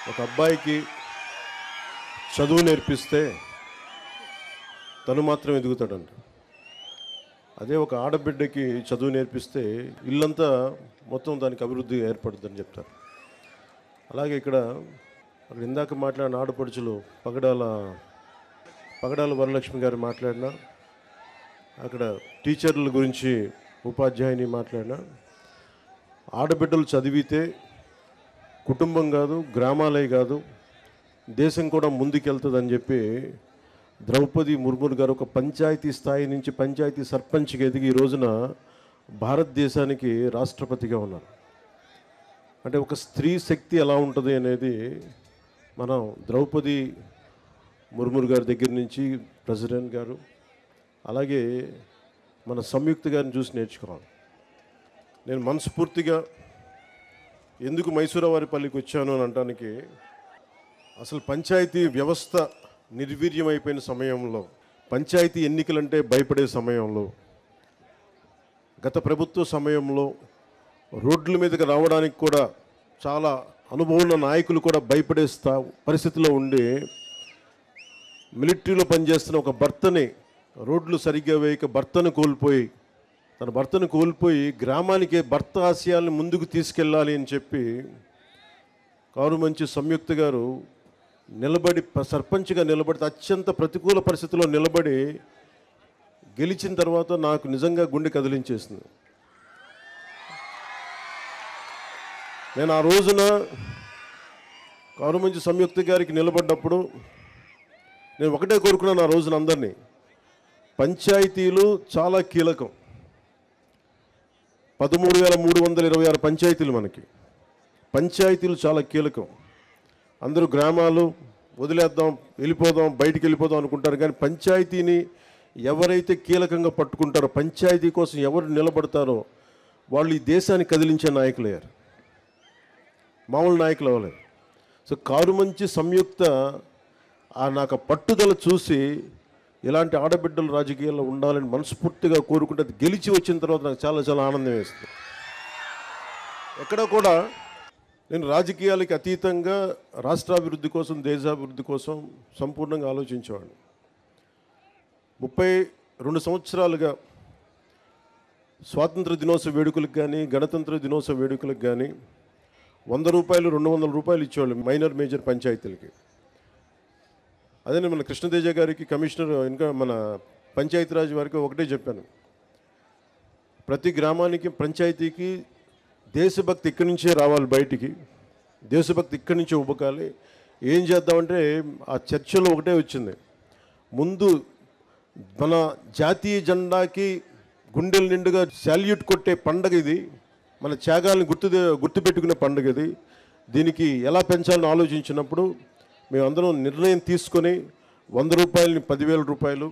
ఒక అబ్బాయికి చదువు నేర్పిస్తే తను మాత్రం ఎదుగుతాడంట. అదే ఒక ఆడబిడ్డకి చదువు నేర్పిస్తే ఇల్లంతా మొత్తం దానికి అభివృద్ధి ఏర్పడుతుందని చెప్తారు. అలాగే ఇక్కడ ఇందాక మాట్లాడిన ఆడపడుచులు పగడాల వరలక్ష్మి గారు మాట్లాడినా, అక్కడ టీచర్ల గురించి ఉపాధ్యాయుని మాట్లాడినా, ఆడబిడ్డలు చదివితే కుటుంబం కాదు, గ్రామాలే కాదు, దేశం కూడా ముందుకెళ్తుందని చెప్పి ద్రౌపది ముర్ము గారు ఒక పంచాయతీ స్థాయి నుంచి పంచాయతీ సర్పంచ్కి ఎదిగి ఈ రోజున భారతదేశానికి రాష్ట్రపతిగా ఉన్నారు. అంటే ఒక స్త్రీ శక్తి ఎలా ఉంటుంది అనేది మనం ద్రౌపది ముర్ము గారి దగ్గర నుంచి ప్రెసిడెంట్ గారు, అలాగే మన సంయుక్త గారిని చూసి నేర్చుకోవాలి. నేను మనస్ఫూర్తిగా ఎందుకు మైసూరావారిపల్లికి వచ్చాను అని అనడానికి, అసలు పంచాయతీ వ్యవస్థ నిర్వీర్యమైపోయిన సమయంలో, పంచాయతీ ఎన్నికలంటే భయపడే సమయంలో, గత ప్రభుత్వ సమయంలో రోడ్ల మీదకి రావడానికి కూడా చాలా అనుభవం ఉన్న నాయకులు కూడా భయపడే పరిస్థితిలో ఉండి మిలిటరీలో పనిచేస్తున్న ఒక భర్తని రోడ్లు సరిగ్గా వేయక తన భర్తను కోల్పోయి గ్రామానికి భర్త ఆశయాలను ముందుకు తీసుకెళ్ళాలి అని చెప్పి కారుమంచి సంయుక్త గారు నిలబడి సర్పంచ్గా నిలబడి అత్యంత ప్రతికూల పరిస్థితుల్లో నిలబడి గెలిచిన తర్వాత నాకు నిజంగా గుండె కదిలించేసింది. నేను ఆ రోజున కారుమంచి సంయుక్త గారికి నిలబడ్డప్పుడు నేను ఒకటే కోరుకున్నాను. ఆ రోజున అందరినీ, పంచాయతీలు చాలా కీలకం. 13,326 పంచాయతీలు మనకి. పంచాయతీలు చాలా కీలకం. అందరూ గ్రామాలు వదిలేద్దాం, బయటికి వెళ్ళిపోదాం అనుకుంటారు. కానీ పంచాయతీని ఎవరైతే కీలకంగా పట్టుకుంటారో, పంచాయతీ కోసం ఎవరు నిలబడతారో వాళ్ళు ఈ దేశాన్ని కదిలించే నాయకులు అయ్యారు, మామూలు నాయకులు అవ్వలేదు. సో కారుమంచి సంయుక్త నాకు పట్టుదల చూసి ఇలాంటి ఆడబిడ్డలు రాజకీయాల్లో ఉండాలని మనస్ఫూర్తిగా కోరుకుంటే, అది గెలిచి వచ్చిన తర్వాత నాకు చాలా చాలా ఆనందం వేస్తుంది. ఎక్కడ కూడా నేను రాజకీయాలకి అతీతంగా రాష్ట్రాభివృద్ధి కోసం, దేశాభివృద్ధి కోసం సంపూర్ణంగా ఆలోచించేవాడిని. 32 సంవత్సరాలుగా స్వాతంత్ర దినోత్సవ వేడుకలకు కానీ, గణతంత్ర దినోత్సవ వేడుకలకు కానీ 100 రూపాయలు, 200 రూపాయలు ఇచ్చేవాళ్ళు మైనర్ మేజర్ పంచాయతీలకి. అదే నేను మన కృష్ణతేజ గారికి, కమిషనర్, ఇంకా మన పంచాయతీరాజ్ వారికి ఒకటే చెప్పాను, ప్రతి గ్రామానికి, పంచాయతీకి దేశభక్తి ఇక్కడి నుంచే రావాలి, బయటికి దేశభక్తి ఇక్కడి నుంచే ఉబకాలి. ఏం చేద్దామంటే ఆ చర్చలో ఒకటే వచ్చింది, ముందు మన జాతీయ జెండాకి గుండెల నిండుగా శాల్యూట్ కొట్టే పండగ ఇది, మన త్యాగాలను గుర్తుపెట్టుకునే పండుగ ఇది. దీనికి ఎలా పెంచాలని ఆలోచించినప్పుడు మేమందరం నిర్ణయం తీసుకొని 100 రూపాయలని 10,000 రూపాయలు,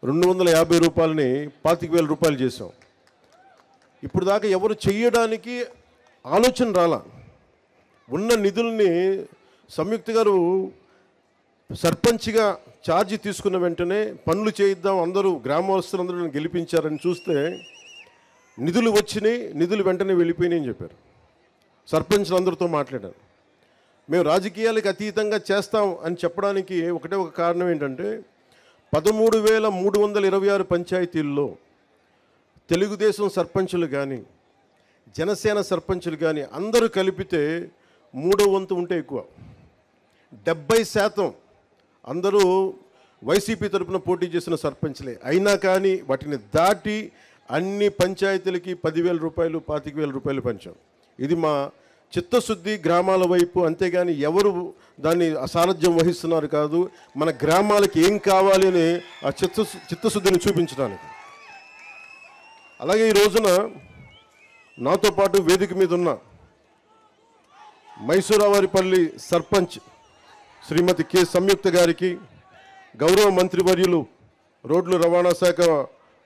250 రూపాయలని 25,000 రూపాయలు చేసాం. ఇప్పుడు దాకా ఎవరు చెయ్యడానికి ఆలోచన రాలా. ఉన్న నిధుల్ని సంయుక్త గారు సర్పంచ్గా ఛార్జీ తీసుకున్న వెంటనే పనులు చేయిద్దాం, అందరూ గ్రామస్తులందరూ గెలిపించారని చూస్తే నిధులు వచ్చినాయి, నిధులు వెంటనే వెళ్ళిపోయినాయి అని చెప్పారు. సర్పంచ్లందరితో మాట్లాడారు. మేము రాజకీయాలకు అతీతంగా చేస్తాం అని చెప్పడానికి ఒకటే ఒక కారణం ఏంటంటే, 13,326 పంచాయతీల్లో తెలుగుదేశం సర్పంచులు కానీ, జనసేన సర్పంచులు కానీ అందరూ కలిపితే 3వ వంతు ఉంటే ఎక్కువ. 70% అందరూ వైసీపీ తరఫున పోటీ చేసిన సర్పంచ్లే. అయినా కానీ వాటిని దాటి అన్ని పంచాయతీలకి 10,000 రూపాయలు, 25,000 రూపాయలు పంచాం. ఇది మా చిత్తశుద్ధి గ్రామాల వైపు. అంతేగాని ఎవరు దాన్ని అసారథ్యం వహిస్తున్నారు కాదు, మన గ్రామాలకి ఏం కావాలి అని ఆ చిత్తశుద్ధిని చూపించడానికి. అలాగే ఈ రోజున నాతో పాటు వేదిక మీద ఉన్న మైసూరావారిపల్లి సర్పంచ్ శ్రీమతి కె సంయుక్త గారికి, గౌరవ మంత్రివర్యులు రోడ్లు రవాణా శాఖ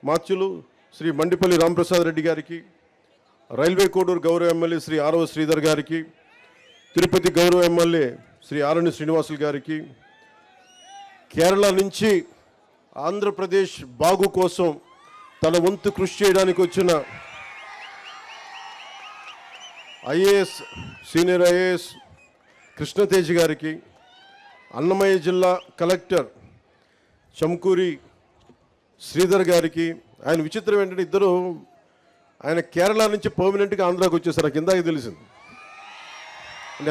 మాత్యులు శ్రీ మండిపల్లి రాంప్రసాద్ రెడ్డి గారికి, రైల్వే కోడూరు గౌరవ ఎమ్మెల్యే శ్రీ ఆరవ శ్రీధర్ గారికి, తిరుపతి గౌరవ ఎమ్మెల్యే శ్రీ ఆరణి శ్రీనివాసులు గారికి, కేరళ నుంచి ఆంధ్రప్రదేశ్ బాగు కోసం తన వంతు కృషి చేయడానికి వచ్చిన ఐఏఎస్, సీనియర్ ఐఏఎస్ కృష్ణతేజ్ గారికి, అన్నమయ్య జిల్లా కలెక్టర్ చంకూరి శ్రీధర్ గారికి. ఆయన విచిత్రం ఏంటంటే ఇద్దరు ఆయన కేరళ నుంచి పర్మనెంట్గా ఆంధ్రాకి వచ్చేసారు. నాకు ఇందాక తెలిసింది.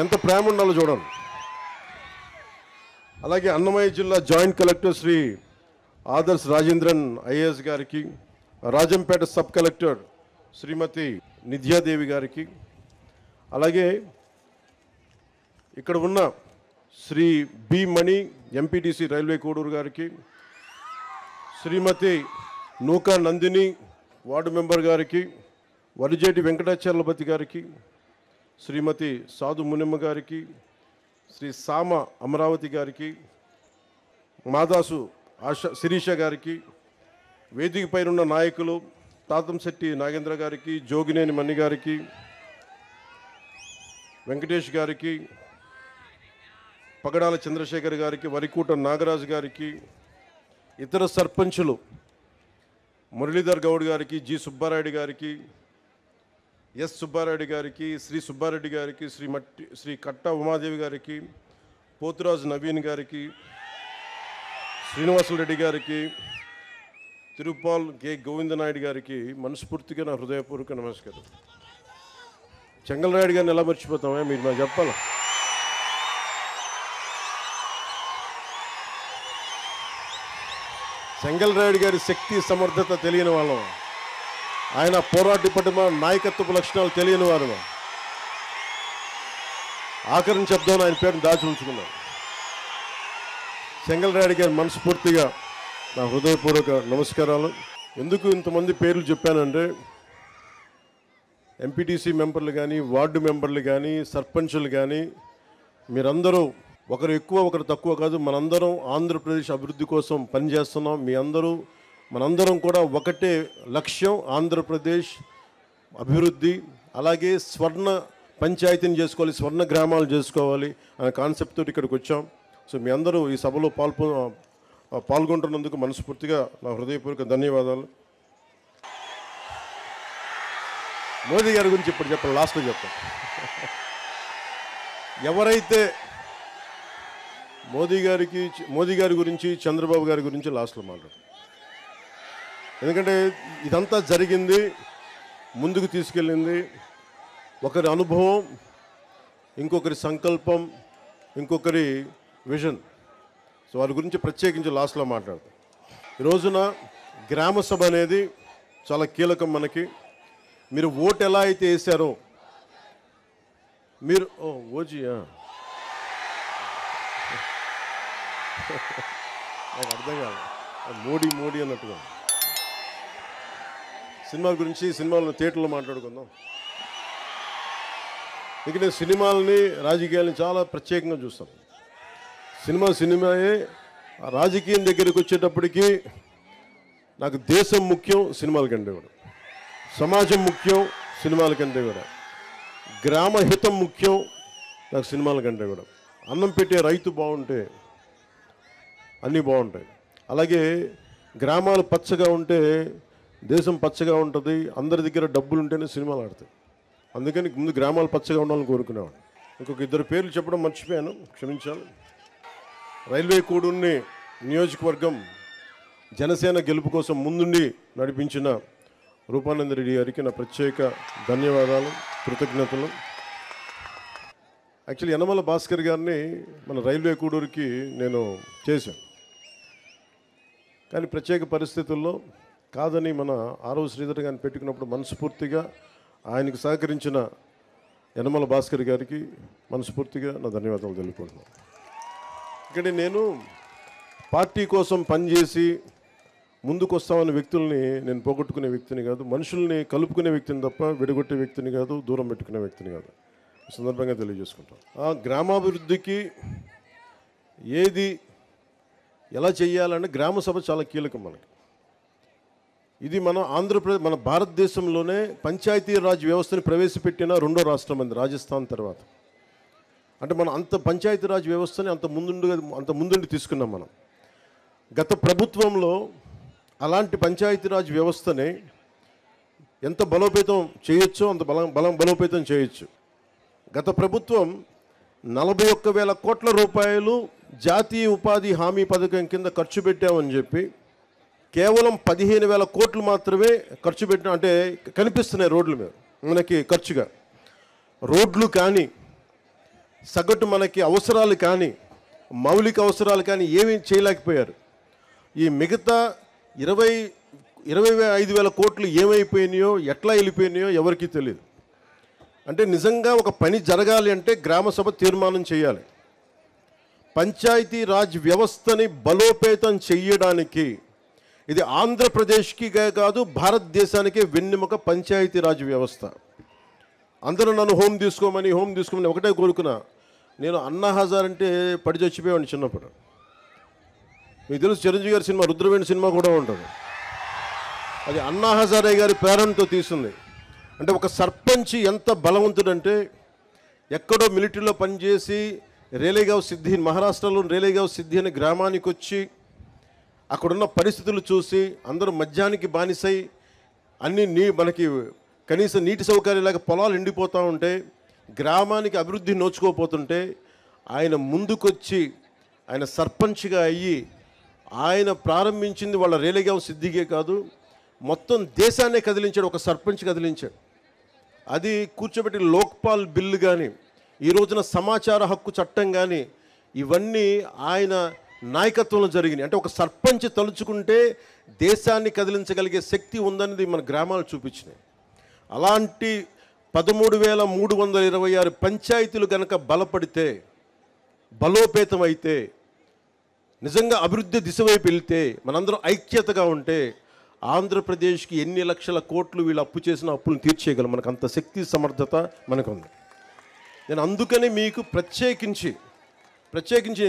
ఎంత ప్రేమ ఉండాలో చూడండి. అలాగే అన్నమయ్య జిల్లా joint collector Shri Adarsh Rajendran IAS గారికి, రాజంపేట సబ్ కలెక్టర్ శ్రీమతి నిధ్యాదేవి గారికి, అలాగే ఇక్కడ ఉన్న Shri B Mani MPTC railway Koduru గారికి, శ్రీమతి నూకా నందిని వార్డు మెంబర్ గారికి, వరిజేటి వెంకటాచలపతి గారికి, శ్రీమతి సాధు మునిమ్మ గారికి, శ్రీ సామ అమరావతి గారికి, మాదాసు శిరీష గారికి, వేదిక పైనున్న నాయకులు తాతంశెట్టి నాగేంద్ర గారికి, జోగినేని మణి గారికి, వెంకటేష్ గారికి, పగడాల చంద్రశేఖర్ గారికి, వరికూట నాగరాజు గారికి, ఇతర సర్పంచులు మురళీధర్ గౌడ్ గారికి, జి సుబ్బారెడ్డి గారికి, ఎస్ సుబ్బారెడ్డి గారికి, శ్రీ సుబ్బారెడ్డి గారికి, శ్రీ కట్ట ఉమాదేవి గారికి, పోతురాజు నవీన్ గారికి, శ్రీనివాసులరెడ్డి గారికి, తిరుపాల్ కె గోవిందనాయుడు గారికి మనస్ఫూర్తిగా నా హృదయపూర్వక నమస్కారం. చెంగల్రాయుడు గారిని ఎలా మర్చిపోతామే, మీరు నాకు చెప్పాలా? చెంగల్రాయుడు గారి శక్తి సమర్థత తెలియని వాళ్ళం, ఆయన పోరాట పటిమ నాయకత్వపు లక్షణాలు తెలియని వారు. ఆఖరిని చెప్దాం, ఆయన పేరుని దాచి ఉంచుకున్నాను. చెంగల్రాయుడు గారి మనస్ఫూర్తిగా నా హృదయపూర్వక నమస్కారాలు. ఎందుకు ఇంతమంది పేర్లు చెప్పానంటే, ఎంపీటీసీ మెంబర్లు కానీ, వార్డు మెంబర్లు కానీ, సర్పంచులు కానీ, మీరందరూ ఒకరు ఎక్కువ ఒకరు తక్కువ కాదు, మనందరం ఆంధ్రప్రదేశ్ అభివృద్ధి కోసం పనిచేస్తున్నాం. మీ అందరూ మనందరం కూడా ఒకటే లక్ష్యం, ఆంధ్రప్రదేశ్ అభివృద్ధి. అలాగే స్వర్ణ పంచాయతీని చేసుకోవాలి, స్వర్ణ గ్రామాలు చేసుకోవాలి అనే కాన్సెప్ట్ తోటి ఇక్కడికి వచ్చాం. సో మీ అందరూ ఈ సభలో పాల్గొంటున్నందుకు మనస్ఫూర్తిగా నా హృదయపూర్వక ధన్యవాదాలు. మోదీ గారి గురించి ఇప్పుడు చెప్పండి, లాస్ట్లో చెప్తాను. ఎవరైతే మోదీ గారి గురించి, చంద్రబాబు గారి గురించి లాస్ట్లో మాట్లాడతారు. ఎందుకంటే ఇదంతా జరిగింది, ముందుకు తీసుకెళ్ళింది ఒకరి అనుభవం, ఇంకొకరి సంకల్పం, ఇంకొకరి విజన్. సో వారి గురించి ప్రత్యేకించి లాస్ట్లో మాట్లాడతాం. ఈ రోజున గ్రామ సభ అనేది చాలా కీలకం మనకి. మీరు ఓటు ఎలా అయితే వేశారో, మీరు ఓజీయా నాకు అర్థం కాదు, మోడీ అన్నట్టుగా. సినిమాల గురించి, సినిమాలను థియేటర్లో మాట్లాడుకుందాం. ఇక నేను సినిమాలని, రాజకీయాలని చాలా ప్రత్యేకంగా చూస్తాను. సినిమాయే. రాజకీయం దగ్గరికి వచ్చేటప్పటికి నాకు దేశం ముఖ్యం సినిమాల కంటే కూడా, సమాజం ముఖ్యం సినిమాల కంటే కూడా, గ్రామ హితం ముఖ్యం నాకు సినిమాల కంటే కూడా. అన్నం పెట్టే రైతు బాగుంటే అన్నీ బాగుంటాయి. అలాగే గ్రామాలు పచ్చగా ఉంటే దేశం పచ్చగా ఉంటుంది. అందరి దగ్గర డబ్బులు ఉంటేనే సినిమాలు ఆడతాయి. అందుకని ముందు గ్రామాలు పచ్చగా ఉండాలని కోరుకునేవాడు. ఇంకొక ఇద్దరు పేర్లు చెప్పడం మర్చిపోయాను, క్షమించాలి. రైల్వే కోడూరుని నియోజకవర్గం జనసేన గెలుపు కోసం ముందుండి నడిపించిన రూపానంద రెడ్డి గారికి నా ప్రత్యేక ధన్యవాదాలు, కృతజ్ఞతలు. యాక్చువల్లీ యనమల భాస్కర్ గారిని మన రైల్వే కోడూరుకి నేను చేశాను, కానీ ప్రత్యేక పరిస్థితుల్లో కాదని మన ఆరవ శ్రీధర్ గారిని పెట్టుకున్నప్పుడు మనస్ఫూర్తిగా ఆయనకు సహకరించిన యనమల భాస్కర్ గారికి మనస్ఫూర్తిగా నా ధన్యవాదాలు తెలుపుకుంటున్నాను. ఇక్కడ నేను పార్టీ కోసం పనిచేసి ముందుకు వస్తామన్న వ్యక్తుల్ని నేను పోగొట్టుకునే వ్యక్తిని కాదు, మనుషుల్ని కలుపుకునే వ్యక్తిని తప్ప విడగొట్టే వ్యక్తిని కాదు, దూరం పెట్టుకునే వ్యక్తిని కాదు. ఈ సందర్భంగా తెలియజేసుకుంటాం. ఆ గ్రామాభివృద్ధికి ఏది ఎలా చేయాలంటే గ్రామ సభ చాలా కీలకం మనకి. ఇది మన ఆంధ్రప్రదేశ్, మన భారతదేశంలోనే పంచాయతీరాజ్ వ్యవస్థని ప్రవేశపెట్టిన రెండో రాష్ట్రం అంది, రాజస్థాన్ తర్వాత. అంటే మనం అంత పంచాయతీరాజ్ వ్యవస్థని అంత ముందుండి తీసుకున్నాం మనం. గత ప్రభుత్వంలో అలాంటి పంచాయతీరాజ్ వ్యవస్థని ఎంత బలోపేతం చేయొచ్చో అంత బలోపేతం చేయొచ్చు. గత ప్రభుత్వం 41,000 కోట్ల రూపాయలు జాతీయ ఉపాధి హామీ పథకం కింద ఖర్చు పెట్టామని చెప్పి కేవలం 15,000 కోట్లు మాత్రమే ఖర్చు పెట్టిన అంటే కనిపిస్తున్నాయి రోడ్ల మీద మనకి ఖర్చుగా. రోడ్లు కానీ, సగటు మనకి అవసరాలు కానీ, మౌలిక అవసరాలు కానీ ఏమీ చేయలేకపోయారు. ఈ మిగతా 25,000 కోట్లు ఏమైపోయినాయో, ఎట్లా వెళ్ళిపోయినాయో ఎవరికీ తెలియదు. అంటే నిజంగా ఒక పని జరగాలి అంటే గ్రామ సభ తీర్మానం చేయాలి. పంచాయతీ రాజ్ వ్యవస్థని బలోపేతం చెయ్యడానికి ఇది ఆంధ్రప్రదేశ్కి కాదు, భారతదేశానికే వెన్నెముక పంచాయతీ రాజ్ వ్యవస్థ. అందరూ నన్ను హోమ్ తీసుకోమని ఒకటే కోరుకున్నా. నేను అన్నా హజార్ అంటే పడి చచ్చిపోయాను చిన్నప్పుడు. మీకు తెలుసు, చిరంజీవి గారి సినిమా రుద్రవేణి సినిమా కూడా ఉంటుంది. అది అన్నా హజారే గారి ప్రేరణతో తీసింది. అంటే ఒక సర్పంచ్ ఎంత బలవంతుడంటే, ఎక్కడో మిలిటరీలో పనిచేసి రేలేగావ్ సిద్ధి, మహారాష్ట్రలో రేలేగావ్ సిద్ధి అనే గ్రామానికి వచ్చి అక్కడున్న పరిస్థితులు చూసి అందరూ మద్యానికి బానిసై అన్ని మనకి కనీసం నీటి సౌకర్యం లేక పొలాలు ఎండిపోతూ ఉంటే, గ్రామానికి అభివృద్ధి నోచుకోపోతుంటే ఆయన ముందుకొచ్చి ఆయన సర్పంచ్గా అయ్యి ఆయన ప్రారంభించింది వాళ్ళ రేలేగావ్ సిద్ధిగే కాదు, మొత్తం దేశాన్నే కదిలించాడు. ఒక సర్పంచ్ కదిలించాడు. అది కూర్చోబెట్టి లోక్పాల్ బిల్లు కానీ, ఈ రోజున సమాచార హక్కు చట్టం కానీ, ఇవన్నీ ఆయన నాయకత్వంలో జరిగినాయి. అంటే ఒక సర్పంచ్ తలుచుకుంటే దేశాన్ని కదిలించగలిగే శక్తి ఉందనేది మన గ్రామాలు చూపించినాయి. అలాంటి 13,326 పంచాయతీలు కనుక బలపడితే, బలోపేతం అయితే, నిజంగా అభివృద్ధి దిశ వైపు వెళ్తే, మనందరం ఐక్యతగా ఉంటే ఆంధ్రప్రదేశ్కి ఎన్ని లక్షల కోట్లు వీళ్ళు అప్పు చేసిన అప్పులను తీర్చేయగలం. మనకు అంత శక్తి సమర్థత మనకుంది. నేను అందుకని మీకు ప్రత్యేకించి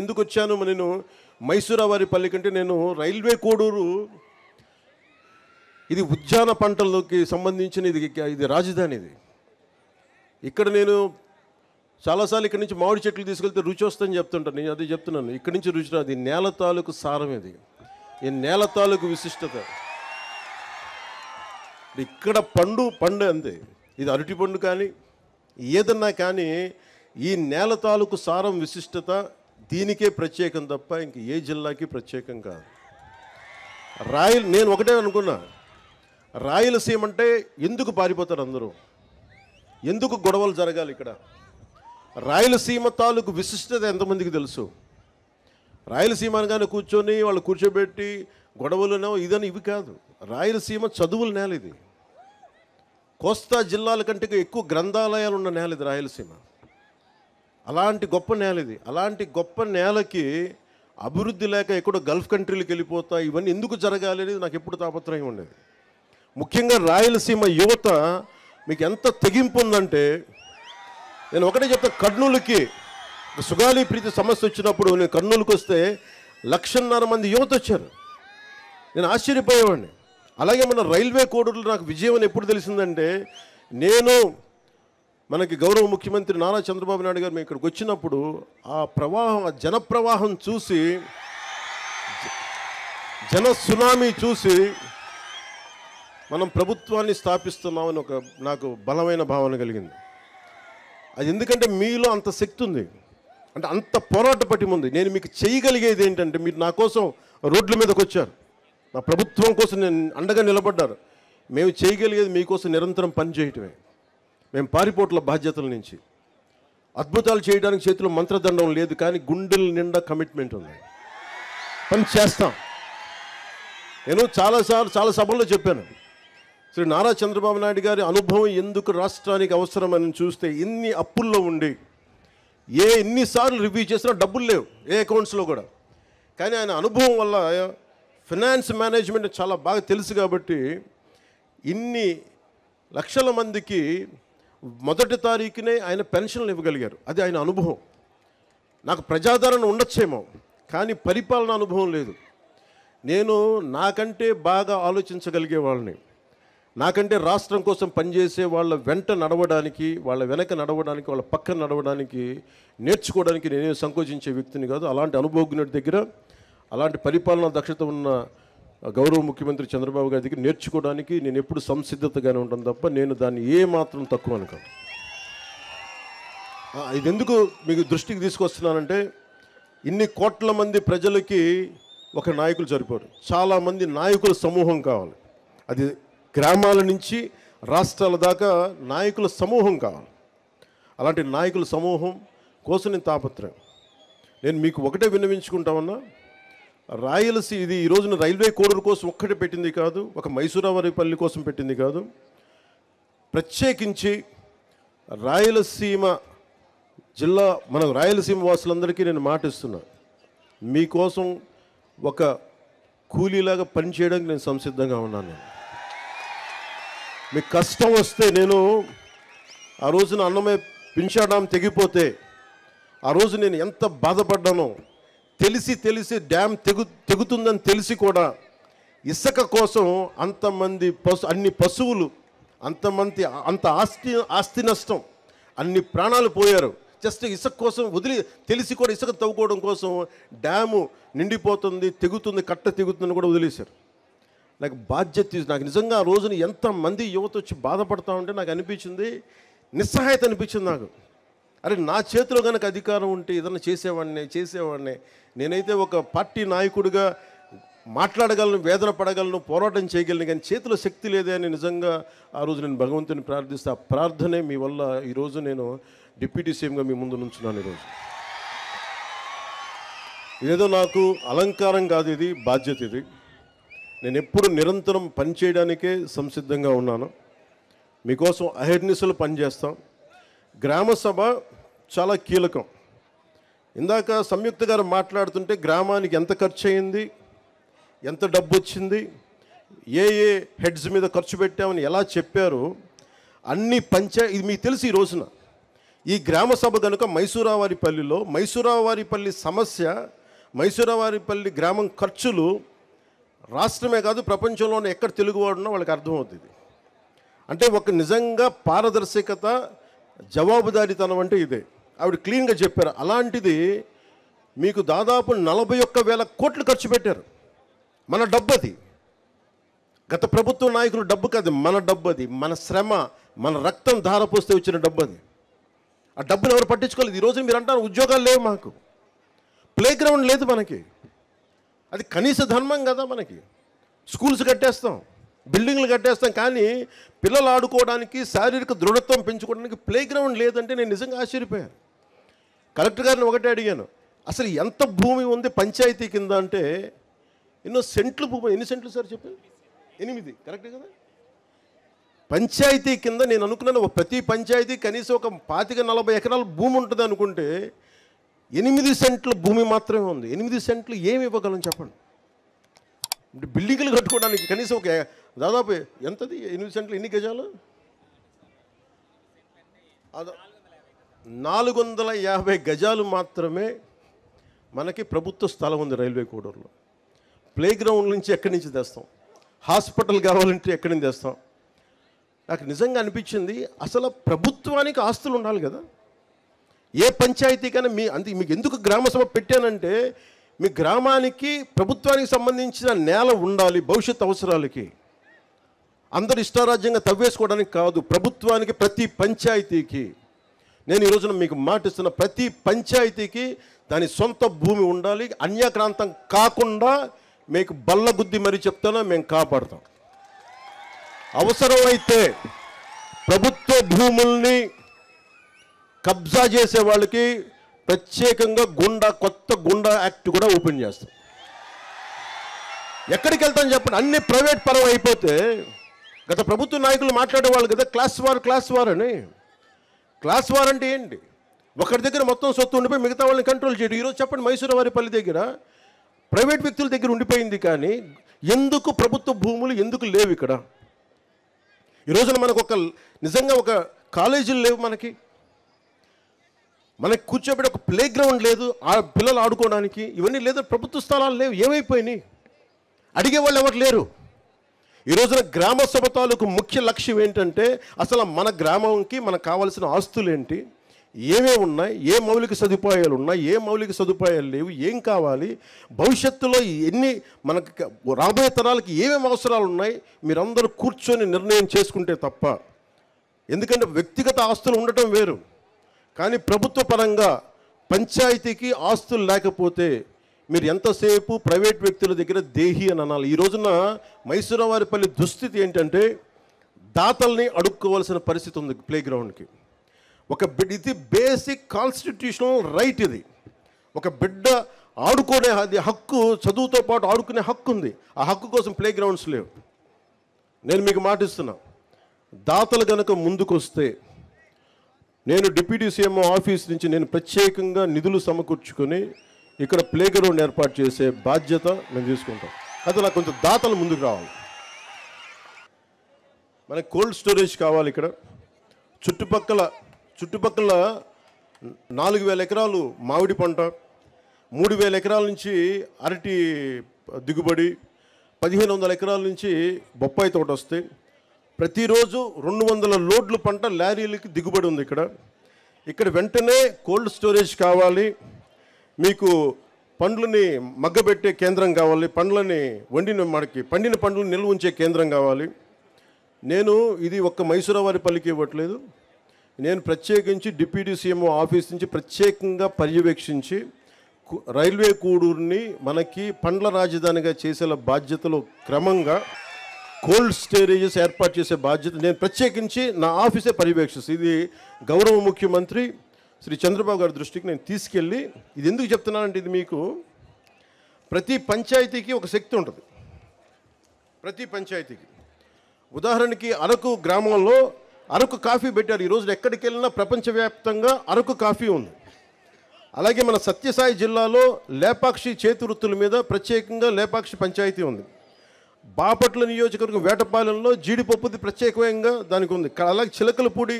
ఎందుకు వచ్చాను, నేను మైసూరావారిపల్లి కంటే నేను రైల్వే కోడూరు, ఇది ఉద్యాన పంటలకి సంబంధించిన ఇది రాజధాని. ఇది ఇక్కడ నేను చాలాసార్లు ఇక్కడి నుంచి మామిడి చెట్లు తీసుకెళ్తే రుచి వస్తుందని చెప్తుంటాను. నేను అదే చెప్తున్నాను, ఇక్కడి నుంచి రుచి రాదు. ఈ నేల తాలూకు సారం ఇది, ఈ నేల తాలూకు విశిష్టత. ఇక్కడ పండు అంతే. ఇది అరటి పండు కానీ ఏదన్నా కానీ ఈ నేల తాలూకు సారం, విశిష్టత దీనికే ప్రత్యేకం తప్ప ఇంక ఏ జిల్లాకి ప్రత్యేకం కాదు. నేను ఒకటే అనుకున్నా, రాయలసీమ అంటే ఎందుకు పారిపోతారు అందరూ, ఎందుకు గొడవలు జరగాలి ఇక్కడ? రాయలసీమ తాలూకు విశిష్టత ఎంతమందికి తెలుసు? రాయలసీమ అనగానే కూర్చొని వాళ్ళు కూర్చోబెట్టి గొడవలునో ఇదని ఇవి కాదు. రాయలసీమ చదువుల నేల ఇది. కోస్తా జిల్లాల కంటే ఎక్కువ గ్రంథాలయాలు ఉన్న నేల ఇది రాయలసీమ. అలాంటి గొప్ప నేల ఇది. అలాంటి గొప్ప నేలకి అభివృద్ధి లేక ఎక్కడో గల్ఫ్ కంట్రీలకు వెళ్ళిపోతా ఇవన్నీ ఎందుకు జరగాలి అనేది నాకు ఎప్పుడు తాపత్రయం ఉండేది. ముఖ్యంగా రాయలసీమ యువత మీకు ఎంత తెగింపు ఉందంటే, నేను ఒకటే చెప్తాను, కర్నూలుకి సుగాలి ప్రీతి సమస్య వచ్చినప్పుడు నేను కర్నూలుకి వస్తే 1,50,000 మంది యువత వచ్చారు. నేను ఆశ్చర్యపోయేవాడిని. అలాగే మన రైల్వే కోడూరులో నాకు విజయం అని ఎప్పుడు తెలిసిందంటే, మనకి గౌరవ ముఖ్యమంత్రి నారా చంద్రబాబు నాయుడు గారు మేము ఇక్కడికి వచ్చినప్పుడు ఆ ప్రవాహం, ఆ జన ప్రవాహం చూసి, జన సునామీ చూసి మనం ప్రభుత్వాన్ని స్థాపిస్తున్నామని నాకు బలమైన భావన కలిగింది. అది ఎందుకంటే మీలో అంత శక్తి ఉంది, అంటే అంత పోరాట పటిమ ఉంది. నేను మీకు చేయగలిగేది ఏంటంటే, మీరు నా కోసం రోడ్ల మీదకి వచ్చారు, నా ప్రభుత్వం కోసం నేను అండగా నిలబడ్డారు. మేము చేయగలిగేది మీకోసం నిరంతరం పనిచేయటమే. మేము పారిపోట్ల బాధ్యతల నుంచి అద్భుతాలు చేయడానికి చేతిలో మంత్రదండం లేదు, కానీ గుండెల నిండా కమిట్మెంట్ ఉంది. పని చేస్తాం. నేను చాలా సభల్లో చెప్పాను, శ్రీ నారా చంద్రబాబు నాయుడు గారి అనుభవం ఎందుకు రాష్ట్రానికి అవసరమని చూస్తే, ఇన్ని అప్పుల్లో ఉండి ఎన్నిసార్లు రివ్యూ చేసినా డబ్బులు లేవు ఏ అకౌంట్స్లో కూడా. కానీ ఆయన అనుభవం వల్ల ఫినాన్స్ మేనేజ్మెంట్ చాలా బాగా తెలుసు కాబట్టి ఇన్ని లక్షల మందికి మొదటి తారీఖునే ఆయన పెన్షన్లు ఇవ్వగలిగారు. అది ఆయన అనుభవం. నాకు ప్రజాదరణ ఉండొచ్చేమో, కానీ పరిపాలన అనుభవం లేదు. నేను నాకంటే బాగా ఆలోచించగలిగే వాళ్ళని, నాకంటే రాష్ట్రం కోసం పనిచేసే వాళ్ళ వెంట నడవడానికి, వాళ్ళ వెనక నడవడానికి, వాళ్ళ పక్కన నడవడానికి, నేర్చుకోవడానికి నేనే సంకోచించే వ్యక్తిని కాదు. అలాంటి అనుభవజ్ఞుడి దగ్గర, అలాంటి పరిపాలనా దక్షత ఉన్న గౌరవ ముఖ్యమంత్రి చంద్రబాబు గారి దగ్గర నేర్చుకోవడానికి నేను ఎప్పుడు సంసిద్ధతగానే ఉంటాను తప్ప నేను దాన్ని ఏమాత్రం తక్కువ అనుకోను. ఇది ఎందుకు మీకు దృష్టికి తీసుకొస్తున్నానంటే, ఇన్ని కోట్ల మంది ప్రజలకి ఒక నాయకులు సరిపోరు. చాలామంది నాయకుల సమూహం కావాలి. అది గ్రామాల నుంచి రాష్ట్రాల దాకా నాయకుల సమూహం కావాలి. అలాంటి నాయకుల సమూహం కోసం నేను తాపత్రయం. నేను మీకు ఒకటే విన్నవించుకుంటామన్నా, ఇది ఈ రోజున రైల్వే కోడూరు కోసం ఒక్కటే పెట్టింది కాదు, ఒక మైసూరావారిపల్లి కోసం పెట్టింది కాదు. ప్రత్యేకించి రాయలసీమ జిల్లా, మన రాయలసీమ వాసులందరికీ నేను మాటిస్తున్నా, మీకోసం ఒక కూలీలాగా పనిచేయడానికి నేను సంసిద్ధంగా ఉన్నాను. మీకు కష్టం వస్తే, నేను ఆ రోజున అన్నమే పింఛా డ్యామ్ తెగిపోతే ఆ రోజు నేను ఎంత బాధపడ్డానో, తెలిసి డ్యామ్ తెగుతుందని తెలిసి కూడా ఇసుక కోసం అంతమంది అన్ని పశువులు, అంత ఆస్తి నష్టం, అన్ని ప్రాణాలు పోయారు జస్ట్ ఇసుక కోసం. తెలిసి కూడా ఇసుక తవ్వుకోవడం కోసం డ్యాము నిండిపోతుంది, తెగుతుంది, కట్ట తెగుతుందని కూడా వదిలేశారు. నాకు బాధ్యత, నాకు నిజంగా ఆ రోజున ఎంతమంది యువత వచ్చి బాధపడతా ఉంటే నాకు అనిపించింది, నిస్సహాయత అనిపించింది నాకు. అరే, నా చేతిలో కనుక అధికారం ఉంటే ఏదన్నా చేసేవాడిని. నేనైతే ఒక పార్టీ నాయకుడిగా మాట్లాడగలను, వేదన పడగలను, పోరాటం చేయగలను, కానీ చేతిలో శక్తి లేదే అని నిజంగా ఆ రోజు నేను భగవంతుని ప్రార్థిస్తే, ఆ ప్రార్థనే మీ వల్ల ఈరోజు నేను డిప్యూటీ సీఎంగా మీ ముందు నుంచున్నాను. ఈరోజు ఇదేదో నాకు అలంకారం కాదు, ఇది బాధ్యత. ఇది నేను ఎప్పుడు నిరంతరం పనిచేయడానికే సంసిద్ధంగా ఉన్నాను. మీకోసం అహర్నిశలు పనిచేస్తాం. గ్రామ సభ చాలా కీలకం. ఇందాక సంయుక్త గారు మాట్లాడుతుంటే గ్రామానికి ఎంత ఖర్చు అయింది, ఎంత డబ్బు వచ్చింది, ఏ హెడ్స్ మీద ఖర్చు పెట్టామని ఎలా చెప్పారు, అన్ని ఇది మీకు తెలిసి ఈ రోజున ఈ గ్రామ సభ కనుక మైసూరావారిపల్లి సమస్య, మైసూరావారిపల్లి గ్రామం ఖర్చులు రాష్ట్రమే కాదు ప్రపంచంలోనే ఎక్కడ తెలుగువాడున్నా వాళ్ళకి అర్థమవుతుంది. అంటే ఒక నిజంగా పారదర్శకత, జవాబుదారీతనం అంటే ఇదే. ఆవిడ క్లీన్గా చెప్పారు. అలాంటిది మీకు దాదాపు 41,000 కోట్లు ఖర్చు పెట్టారు. మన డబ్బు అది, గత ప్రభుత్వ నాయకుల డబ్బు కాదు, మన డబ్బు అది, మన శ్రమ, మన రక్తం ధారపోస్తే వచ్చిన డబ్బు అది. ఆ డబ్బును ఎవరు పట్టించుకోలేదు. ఈరోజు మీరు అంటారు ఉద్యోగాలు లేవు, మాకు ప్లే గ్రౌండ్ లేదు, మనకి అది కనీస ధర్మం కదా. మనకి స్కూల్స్ కట్టేస్తాం, బిల్డింగ్లు కట్టేస్తాం, కానీ పిల్లలు ఆడుకోవడానికి, శారీరక దృఢత్వం పెంచుకోవడానికి ప్లే గ్రౌండ్ లేదంటే నేను నిజంగా ఆశ్చర్యపోయాను. కలెక్టర్ గారిని ఒకటే అడిగాను, అసలు ఎంత భూమి ఉంది పంచాయతీ కింద అంటే, ఎన్నో సెంట్లు భూమి. ఎన్ని సెంట్లు సార్ చెప్పారు? 8, కరెక్టే కదా. పంచాయతీ కింద నేను అనుకున్నాను ప్రతి పంచాయతీ కనీసం ఒక 25-40 ఎకరాల భూమి ఉంటుంది అనుకుంటే 8 సెంట్ల భూమి మాత్రమే ఉంది. 8 సెంట్లు ఏమి ఇవ్వగలను చెప్పండి. బిల్డింగ్లు కట్టుకోవడానికి కనీసం ఒక దాదాపు ఎంతది 8 సెంట్లు ఎన్ని గజాలు? 450 గజాలు మాత్రమే మనకి ప్రభుత్వ స్థలం ఉంది రైల్వే కోడూరులో. ప్లే గ్రౌండ్ నుంచి ఎక్కడి నుంచి తెస్తాం? హాస్పిటల్ కావాలంటే ఎక్కడి నుంచి తెస్తాం? నాకు నిజంగా అనిపించింది, అసలు ప్రభుత్వానికి ఆస్తులు ఉండాలి కదా. ఏ పంచాయతీకైనా మీకు ఎందుకు గ్రామ సభ పెట్టానంటే, మీ గ్రామానికి ప్రభుత్వానికి సంబంధించిన నేల ఉండాలి భవిష్యత్ అవసరాలకి. అందరు ఇష్టారాజ్యంగా తవ్వేసుకోవడానికి కాదు, ప్రభుత్వానికి ప్రతి పంచాయతీకి. నేను ఈరోజున మీకు మాటిస్తున్న, ప్రతి పంచాయతీకి దాని సొంత భూమి ఉండాలి. అన్యాక్రాంతం కాకుండా మీకు బల్లగుద్ది మరీ చెప్తానో మేము కాపాడుతాం. అవసరమైతే ప్రభుత్వ భూముల్ని కబ్జా చేసే వాళ్ళకి ప్రత్యేకంగా కొత్త గుండా యాక్ట్ కూడా ఓపెన్ చేస్తాం. ఎక్కడికి వెళ్తాను చెప్పండి? అన్ని ప్రైవేట్ పరం అయిపోతే, గత ప్రభుత్వ నాయకులు మాట్లాడేవాళ్ళు కదా క్లాస్ వార్ అని. క్లాస్ వార్ అంటే ఏంటి? ఒకరి దగ్గర మొత్తం సొత్తు ఉండిపోయి మిగతా వాళ్ళని కంట్రోల్ చేయడం. ఈరోజు చెప్పండి, మైసూరావారిపల్లి దగ్గర ప్రైవేట్ వ్యక్తుల దగ్గర ఉండిపోయింది, కానీ ఎందుకు ప్రభుత్వ భూములు ఎందుకు లేవు ఇక్కడ? ఈరోజున మనకు నిజంగా ఒక కాలేజీలు లేవు, మనకి కూర్చోబెట్టి ఒక ప్లే గ్రౌండ్ లేదు, పిల్లలు ఆడుకోవడానికి ఇవన్నీ లేదు, ప్రభుత్వ స్థలాలు లేవు. ఏమైపోయినాయి? అడిగేవాళ్ళు ఎవరు లేరు. ఈ రోజున గ్రామ సభ తాలూకు ముఖ్య లక్ష్యం ఏంటంటే, అసలు మన గ్రామంకి మనకు కావాల్సిన ఆస్తులు ఏంటి, ఏమేమి ఉన్నాయి, ఏ మౌలిక సదుపాయాలు ఉన్నాయి, ఏ మౌలిక సదుపాయాలు లేవు, ఏం కావాలి, భవిష్యత్తులో మనకు రాబోయే తరాలకి ఏమేమి అవసరాలు ఉన్నాయి, మీరందరూ కూర్చొని నిర్ణయం చేసుకుంటే తప్ప. ఎందుకంటే వ్యక్తిగత ఆస్తులు ఉండటం వేరు, కానీ ప్రభుత్వ పరంగా పంచాయతీకి ఆస్తులు లేకపోతే మీరు ఎంతసేపు ప్రైవేట్ వ్యక్తుల దగ్గర దేహి అని అనాలి. ఈ రోజున మైసూరావారిపల్లి దుస్థితి ఏంటంటే దాతల్ని అడుక్కోవాల్సిన పరిస్థితి ఉంది ప్లే గ్రౌండ్కి. ఒక బిడ్డ, ఇది బేసిక్ కాన్స్టిట్యూషనల్ రైట్. ఇది ఒక బిడ్డ ఆడుకునే హక్కు, చదువుతో పాటు ఆడుకునే హక్కు ఉంది. ఆ హక్కు కోసం ప్లే గ్రౌండ్స్ లేవు. నేను మీకు మాటిస్తున్నా, దాతలు కనుక ముందుకు వస్తే నేను డిప్యూటీ సీఎం ఆఫీస్ నుంచి నేను ప్రత్యేకంగా నిధులు సమకూర్చుకొని ఇక్కడ ప్లే గ్రౌండ్ ఏర్పాటు చేసే బాధ్యత మేము తీసుకుంటాం. అది నాకు కొంచెం దాతలు ముందుకు రావాలి. మనకి కోల్డ్ స్టోరేజ్ కావాలి. ఇక్కడ చుట్టుపక్కల 4,000 ఎకరాలు మామిడి పంట, 3,000 ఎకరాల నుంచి అరటి దిగుబడి, 1,500 ఎకరాల నుంచి బొప్పాయి తోట వస్తాయి. ప్రతిరోజు 200 లోడ్లు పంట లారీలకి దిగుబడి ఉంది ఇక్కడ. వెంటనే కోల్డ్ స్టోరేజ్ కావాలి. మీకు పండ్లని మగ్గబెట్టే కేంద్రం కావాలి. పండ్లని పండిన పండ్లను నిల్వ ఉంచే కేంద్రం కావాలి. నేను ఇది ఒక్క మైసూరావారిపల్లికి ఇవ్వట్లేదు. నేను ప్రత్యేకించి డిప్యూటీ సీఎం ఆఫీస్ నుంచి ప్రత్యేకంగా పర్యవేక్షించి రైల్వే కూడూరుని మనకి పండ్ల రాజధానిగా చేసే బాధ్యతలో క్రమంగా కోల్డ్ స్టోరేజెస్ ఏర్పాటు చేసే బాధ్యత నేను ప్రత్యేకించి నా ఆఫీసే పర్యవేక్షిస్తాను. ఇది గౌరవ ముఖ్యమంత్రి శ్రీ చంద్రబాబు గారి దృష్టికి నేను తీసుకెళ్ళి, ఇది ఎందుకు చెప్తున్నానంటే, ఇది మీకు ప్రతి పంచాయతీకి ఒక శక్తి ఉంటుంది. ప్రతి పంచాయతీకి ఉదాహరణకి అరకు గ్రామంలో అరకు కాఫీ పెట్టారు. ఈరోజు ఎక్కడికి వెళ్ళినా ప్రపంచవ్యాప్తంగా అరకు కాఫీ ఉంది. అలాగే మన సత్యసాయి జిల్లాలో లేపాక్షి చేతి వృత్తుల మీద ప్రత్యేకంగా లేపాక్షి పంచాయతీ ఉంది. బాపట్ల నియోజకవర్గం వేటపాలెంలో జీడిపప్పుది ప్రత్యేకంగా దానికి ఉంది. అలాగే చిలకలపూడి,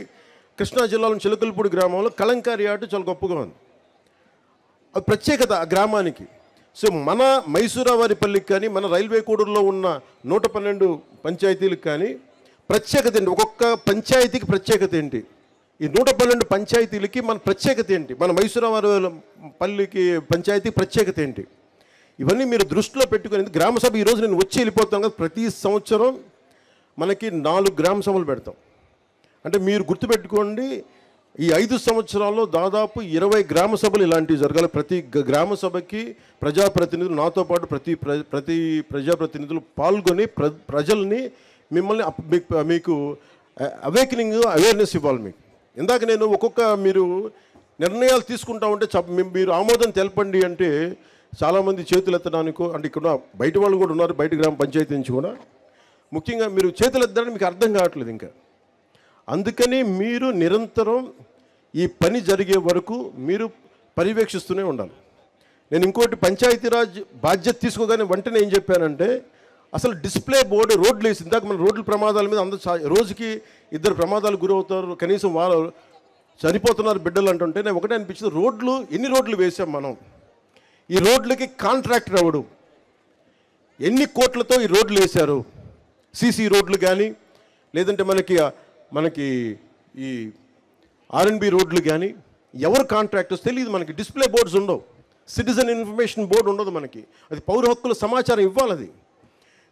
కృష్ణా జిల్లాలోని చిలకలపూడి గ్రామంలో కలంకారీ ఆట చాలా గొప్పగా ఉంది. అది ప్రత్యేకత ఆ గ్రామానికి. సో మన మైసూరావారిపల్లికి కానీ మన రైల్వే కూడూరులో ఉన్న 112 పంచాయతీలకు కానీ ప్రత్యేకత ఏంటి? ఒక్కొక్క పంచాయతీకి ప్రత్యేకత ఏంటి? ఈ 112 పంచాయతీలకి మన ప్రత్యేకత ఏంటి? మన మైసూరావారిపల్లికి పంచాయతీ ప్రత్యేకత ఏంటి? ఇవన్నీ మీరు దృష్టిలో పెట్టుకుని గ్రామ సభ ఈరోజు నేను వచ్చి వెళ్ళిపోతాను కదా. ప్రతి సంవత్సరం మనకి 4 గ్రామ సభలు పెడతాం. అంటే మీరు గుర్తుపెట్టుకోండి, ఈ 5 సంవత్సరాల్లో దాదాపు 20 గ్రామ సభలు ఇలాంటివి జరగాలి. ప్రతి గ్రామ సభకి ప్రజాప్రతినిధులు, నాతో పాటు ప్రతి ప్రజాప్రతినిధులు పాల్గొని ప్రజల్ని మిమ్మల్ని మీకు అవేర్నెస్ ఇవ్వాలి. మీకు ఇందాక నేను మీరు నిర్ణయాలు తీసుకుంటా ఉంటే మీరు ఆమోదం తెలపండి అంటే చాలామంది చేతులు ఎత్తడానికో, అంటే ఇక్కడ బయట వాళ్ళు కూడా ఉన్నారు, బయట గ్రామ పంచాయతీ నుంచి కూడా. ముఖ్యంగా మీరు చేతులు ఎత్తడానికి మీకు అర్థం కావట్లేదు ఇంకా. అందుకని మీరు నిరంతరం ఈ పని జరిగే వరకు మీరు పర్యవేక్షిస్తూనే ఉండాలి. నేను ఇంకోటి, పంచాయతీరాజ్ బాధ్యత తీసుకోగానే వెంటనే ఏం చెప్పానంటే, అసలు డిస్ప్లే బోర్డు రోడ్లు వేసి, ఇందాక మన రోడ్ల ప్రమాదాల మీద అందరూ రోజుకి 2 ప్రమాదాలు గురవుతారు, కనీసం వాళ్ళు చనిపోతున్నారు బిడ్డలు అంటుంటే నేను ఒకటే అనిపించింది, ఎన్ని రోడ్లు వేసాం మనం? ఈ రోడ్లకి కాంట్రాక్టర్ ఎవడు? ఎన్ని కోట్లతో ఈ రోడ్లు వేశారు? సీసీ రోడ్లు కానీ, లేదంటే మనకి ఈ R&B రోడ్లు కానీ ఎవరు కాంట్రాక్టర్స్ తెలియదు మనకి. డిస్ప్లే బోర్డ్స్ ఉండవు, సిటిజన్ ఇన్ఫర్మేషన్ బోర్డు ఉండదు మనకి. అది పౌర హక్కుల సమాచారం ఇవ్వాలి. అది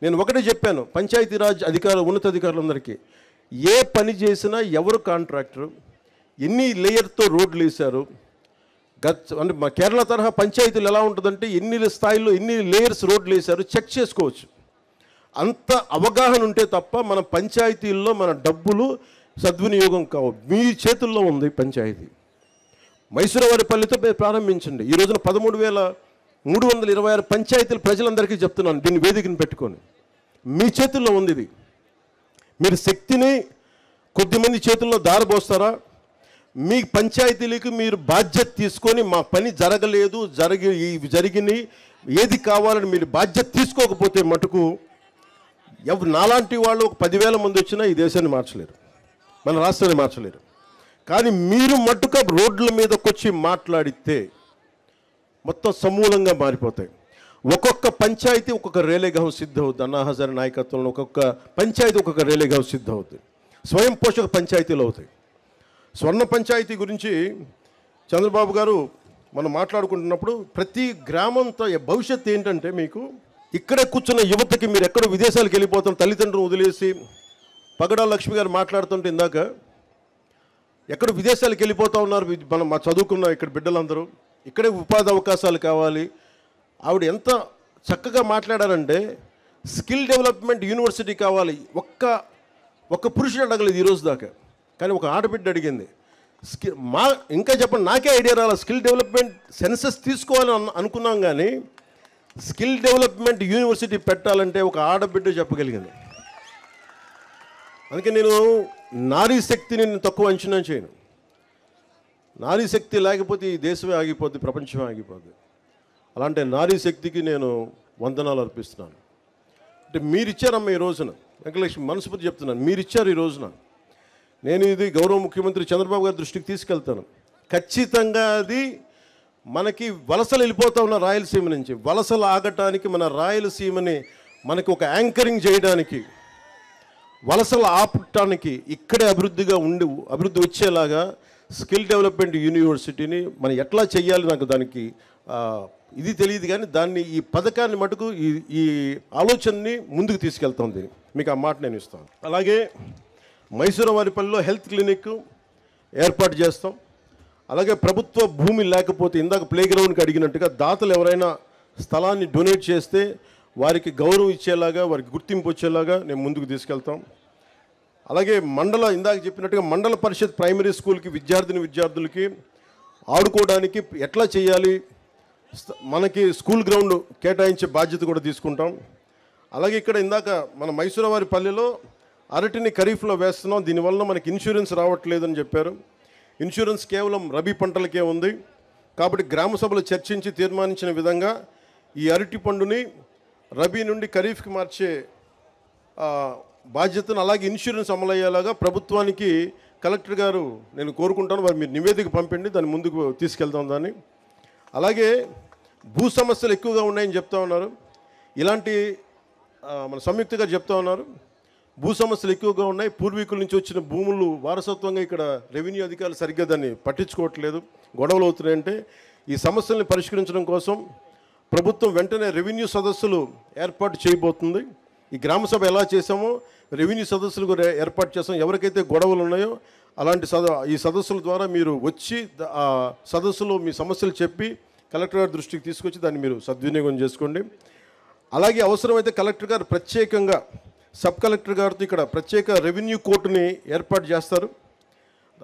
నేను ఒకటే చెప్పాను పంచాయతీరాజ్ ఉన్నతాధికారులందరికీ, ఏ పని చేసినా ఎవరు కాంట్రాక్టరు, ఎన్ని లేయర్తో రోడ్లు వేశారు, అంటే మా కేరళ తరహా పంచాయతీలు ఎలా ఉంటుందంటే ఎన్ని స్థాయిలో ఎన్ని లేయర్స్ రోడ్లు వేశారు చెక్ చేసుకోవచ్చు. అంత అవగాహన ఉంటే తప్ప మన పంచాయతీల్లో మన డబ్బులు సద్వినియోగం కావు. మీ చేతుల్లో ఉంది పంచాయతీ. మైసూరావారిపల్లితో మీరు ప్రారంభించండి. ఈ రోజున 13,326 పంచాయతీలు ప్రజలందరికీ చెప్తున్నాను, దీన్ని వేదికను పెట్టుకొని. మీ చేతుల్లో ఉంది ఇది. మీరు శక్తిని కొద్దిమంది చేతుల్లో దారబోస్తారా? మీ పంచాయతీలకు మీరు బాధ్యత తీసుకొని మా పని జరగలేదు, జరిగినాయి, ఏది కావాలని మీరు బాధ్యత తీసుకోకపోతే మటుకు నాలాంటి వాళ్ళు ఒక 10,000 మంది వచ్చినా ఈ దేశాన్ని మార్చలేరు, మన రాష్ట్రాన్ని మార్చలేరు. కానీ మీరు మట్టుక రోడ్ల మీదకి వచ్చి మాట్లాడితే మొత్తం సమూలంగా మారిపోతాయి. ఒక్కొక్క పంచాయతీ ఒక్కొక్క రేలేగాం సిద్ధవుతుంది. అన్నా హజారే నాయకత్వంలో ఒక్కొక్క పంచాయతీ ఒక్కొక్క రేలేగాం సిద్ధవుతుంది. స్వయం పోషక పంచాయతీలు అవుతాయి. స్వర్ణ పంచాయతీ గురించి చంద్రబాబు గారు మనం మాట్లాడుకుంటున్నప్పుడు ప్రతి గ్రామంతో భవిష్యత్తు ఏంటంటే, మీకు ఇక్కడే కూర్చున్న యువతకి మీరు ఎక్కడో విదేశాలకు వెళ్ళిపోతాం, తల్లిదండ్రులను వదిలేసి. పగడాల లక్ష్మి గారు మాట్లాడుతుంటే ఇందాక ఎక్కడ విదేశాలకు వెళ్ళిపోతూ ఉన్నారు మనం మా చదువుకున్న ఇక్కడ బిడ్డలందరూ. ఇక్కడే ఉపాధి అవకాశాలు కావాలి. ఆవిడ ఎంత చక్కగా మాట్లాడారంటే స్కిల్ డెవలప్మెంట్ యూనివర్సిటీ కావాలి. ఒక్క పురుషుడు అడగలేదు ఈరోజు దాకా, కానీ ఒక ఆడబిడ్డ అడిగింది. ఇంకా చెప్పండి, నాకే ఐడియా రాలేదు. స్కిల్ డెవలప్మెంట్ సెన్సస్ తీసుకోవాలని అనుకున్నాం, కానీ స్కిల్ డెవలప్మెంట్ యూనివర్సిటీ పెట్టాలంటే ఒక ఆడబిడ్డ చెప్పగలిగింది. అందుకే నేను నారీ శక్తిని తక్కువ అంచనా చేయను. నారీ శక్తి లేకపోతే ఈ దేశమే ఆగిపోద్ది, ప్రపంచమే ఆగిపోద్ది. అలాంటి నారీ శక్తికి నేను వందనాలు అర్పిస్తున్నాను. అంటే మీరిచ్చారమ్మ ఈ రోజున, వెంకటలక్ష్మి మనస్ఫూర్తి చెప్తున్నాను, మీరిచ్చారు ఈ రోజున. నేను ఇది గౌరవ ముఖ్యమంత్రి చంద్రబాబు గారి దృష్టికి తీసుకెళ్తాను. ఖచ్చితంగా అది మనకి వలసలు వెళ్ళిపోతా ఉన్న రాయలసీమ నుంచి వలసలు ఆగటానికి, మన రాయలసీమని మనకి ఒక యాంకరింగ్ చేయడానికి, వలసలు ఆపటానికి, ఇక్కడే అభివృద్ధి వచ్చేలాగా స్కిల్ డెవలప్మెంట్ యూనివర్సిటీని మనం ఎట్లా చేయాలి, నాకు దానికి ఇది తెలియదు, కానీ ఈ పథకాన్ని మటుకు ఈ ఆలోచనని ముందుకు తీసుకెళ్తాం. దీన్ని మీకు ఆ మాట నేను ఇస్తాను. అలాగే మైసూరవారిపల్లిలో హెల్త్ క్లినిక్ ఏర్పాటు చేస్తాం. అలాగే ప్రభుత్వ భూమి లేకపోతే ఇందాక ప్లే గ్రౌండ్కి అడిగినట్టుగా దాతలు ఎవరైనా స్థలాన్ని డొనేట్ చేస్తే వారికి గౌరవం ఇచ్చేలాగా, వారికి గుర్తింపు వచ్చేలాగా నేను ముందుకు తీసుకెళ్తాం. అలాగే ఇందాక చెప్పినట్టుగా మండల పరిషత్ ప్రైమరీ స్కూల్కి విద్యార్థులకి ఆడుకోవడానికి ఎట్లా చేయాలి, మనకి స్కూల్ గ్రౌండ్ కేటాయించే బాధ్యత కూడా తీసుకుంటాం. అలాగే ఇక్కడ ఇందాక మన మైసూరవారిపల్లిలో అరటిని ఖరీఫ్లో వేస్తున్నాం, దీనివల్ల మనకి ఇన్సూరెన్స్ రావట్లేదని చెప్పారు. ఇన్సూరెన్స్ కేవలం రబీ పంటలకే ఉంది. కాబట్టి గ్రామ సభలు చర్చించి తీర్మానించిన విధంగా ఈ అరటి పండుని రబీ నుండి ఖరీఫ్కి మార్చే బాధ్యతను, అలాగే ఇన్సూరెన్స్ అమలయ్యేలాగా ప్రభుత్వానికి కలెక్టర్ గారు నేను కోరుకుంటాను. వారు మీరు నివేదిక పంపండి, దాన్ని ముందుకు తీసుకెళ్తాం దాన్ని. అలాగే భూ సమస్యలు ఎక్కువగా ఉన్నాయని చెప్తా ఉన్నారు. ఇలాంటి మన సంయుక్త గారు చెప్తా ఉన్నారు, భూ సమస్యలు ఎక్కువగా ఉన్నాయి. పూర్వీకుల నుంచి వచ్చిన భూములు వారసత్వంగా ఇక్కడ రెవెన్యూ అధికారులు సరిగ్గా దాన్ని పట్టించుకోవట్లేదు, గొడవలు అవుతున్నాయంటే ఈ సమస్యల్ని పరిష్కరించడం కోసం ప్రభుత్వం వెంటనే రెవెన్యూ సదస్సులు ఏర్పాటు చేయబోతుంది. ఈ గ్రామ సభ ఎలా చేసామో రెవెన్యూ సదస్సులు కూడా ఏర్పాటు చేస్తాం. ఎవరికైతే గొడవలు ఉన్నాయో అలాంటి ఈ సదస్సుల ద్వారా మీరు వచ్చి ఆ సదస్సులో మీ సమస్యలు చెప్పి కలెక్టర్ గారి దృష్టికి తీసుకొచ్చి దాన్ని మీరు సద్వినియోగం చేసుకోండి. అలాగే అవసరమైతే కలెక్టర్ గారు ప్రత్యేకంగా సబ్ కలెక్టర్ గారితో ఇక్కడ ప్రత్యేక రెవెన్యూ కోర్టుని ఏర్పాటు చేస్తారు.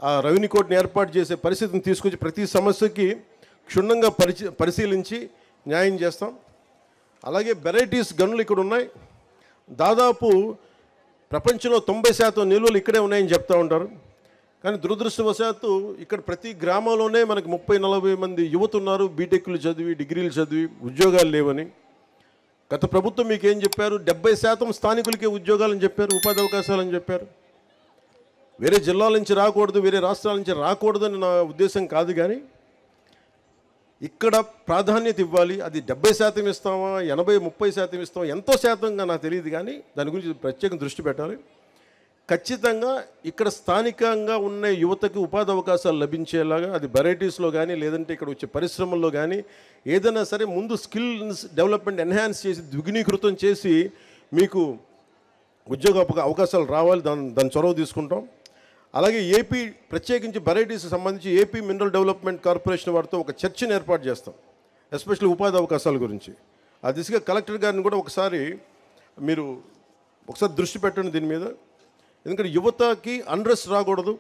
ఆ రెవెన్యూ కోర్టుని ఏర్పాటు చేసే పరిస్థితిని తీసుకొచ్చి ప్రతి సమస్యకి క్షుణ్ణంగా పరిశీలించి న్యాయం చేస్తాం. అలాగే వెరైటీస్ గనులు ఇక్కడ ఉన్నాయి. దాదాపు ప్రపంచంలో 90% నిల్వలు ఇక్కడే ఉన్నాయని చెప్తూ ఉంటారు. కానీ దురదృష్టవశాత్తు ఇక్కడ ప్రతి గ్రామంలోనే మనకి 30-40 మంది యువత ఉన్నారు, బీటెక్లు చదివి డిగ్రీలు చదివి ఉద్యోగాలు లేవని. గత ప్రభుత్వం మీకు ఏం చెప్పారు, 70% స్థానికులకే ఉద్యోగాలని చెప్పారు, ఉపాధి అవకాశాలని చెప్పారు. వేరే జిల్లాల నుంచి రాకూడదు, వేరే రాష్ట్రాల నుంచి రాకూడదని నా ఉద్దేశం కాదు, కానీ ఇక్కడ ప్రాధాన్యత ఇవ్వాలి. అది 70% ఇస్తామా, 80-30% ఇస్తామా, ఎంతో శాతంగా నాకు తెలియదు, కానీ దాని గురించి ప్రత్యేక దృష్టి పెట్టాలి. ఖచ్చితంగా ఇక్కడ స్థానికంగా ఉన్న యువతకి ఉపాధి అవకాశాలు లభించేలాగా, అది వెరైటీస్లో కానీ లేదంటే ఇక్కడ వచ్చే పరిశ్రమల్లో కానీ ఏదైనా సరే ముందు స్కిల్స్ డెవలప్మెంట్ ఎన్హాన్స్ చేసి ద్విగుణీకృతం చేసి మీకు ఉద్యోగ అవకాశాలు రావాలి, దాని చొరవ తీసుకుంటాం. అలాగే ఏపీ ప్రత్యేకించి వెరైటీస్కి సంబంధించి ఏపీ మినరల్ డెవలప్మెంట్ కార్పొరేషన్ వారితో ఒక చర్చను ఏర్పాటు చేస్తాం, ఎస్పెషల్లీ ఉపాధి అవకాశాల గురించి. ఆ దిశగా కలెక్టర్ గారిని కూడా ఒకసారి దృష్టి పెట్టండి దీని మీద. ఎందుకంటే యువతకి అన్రెస్ట్ రాకూడదు,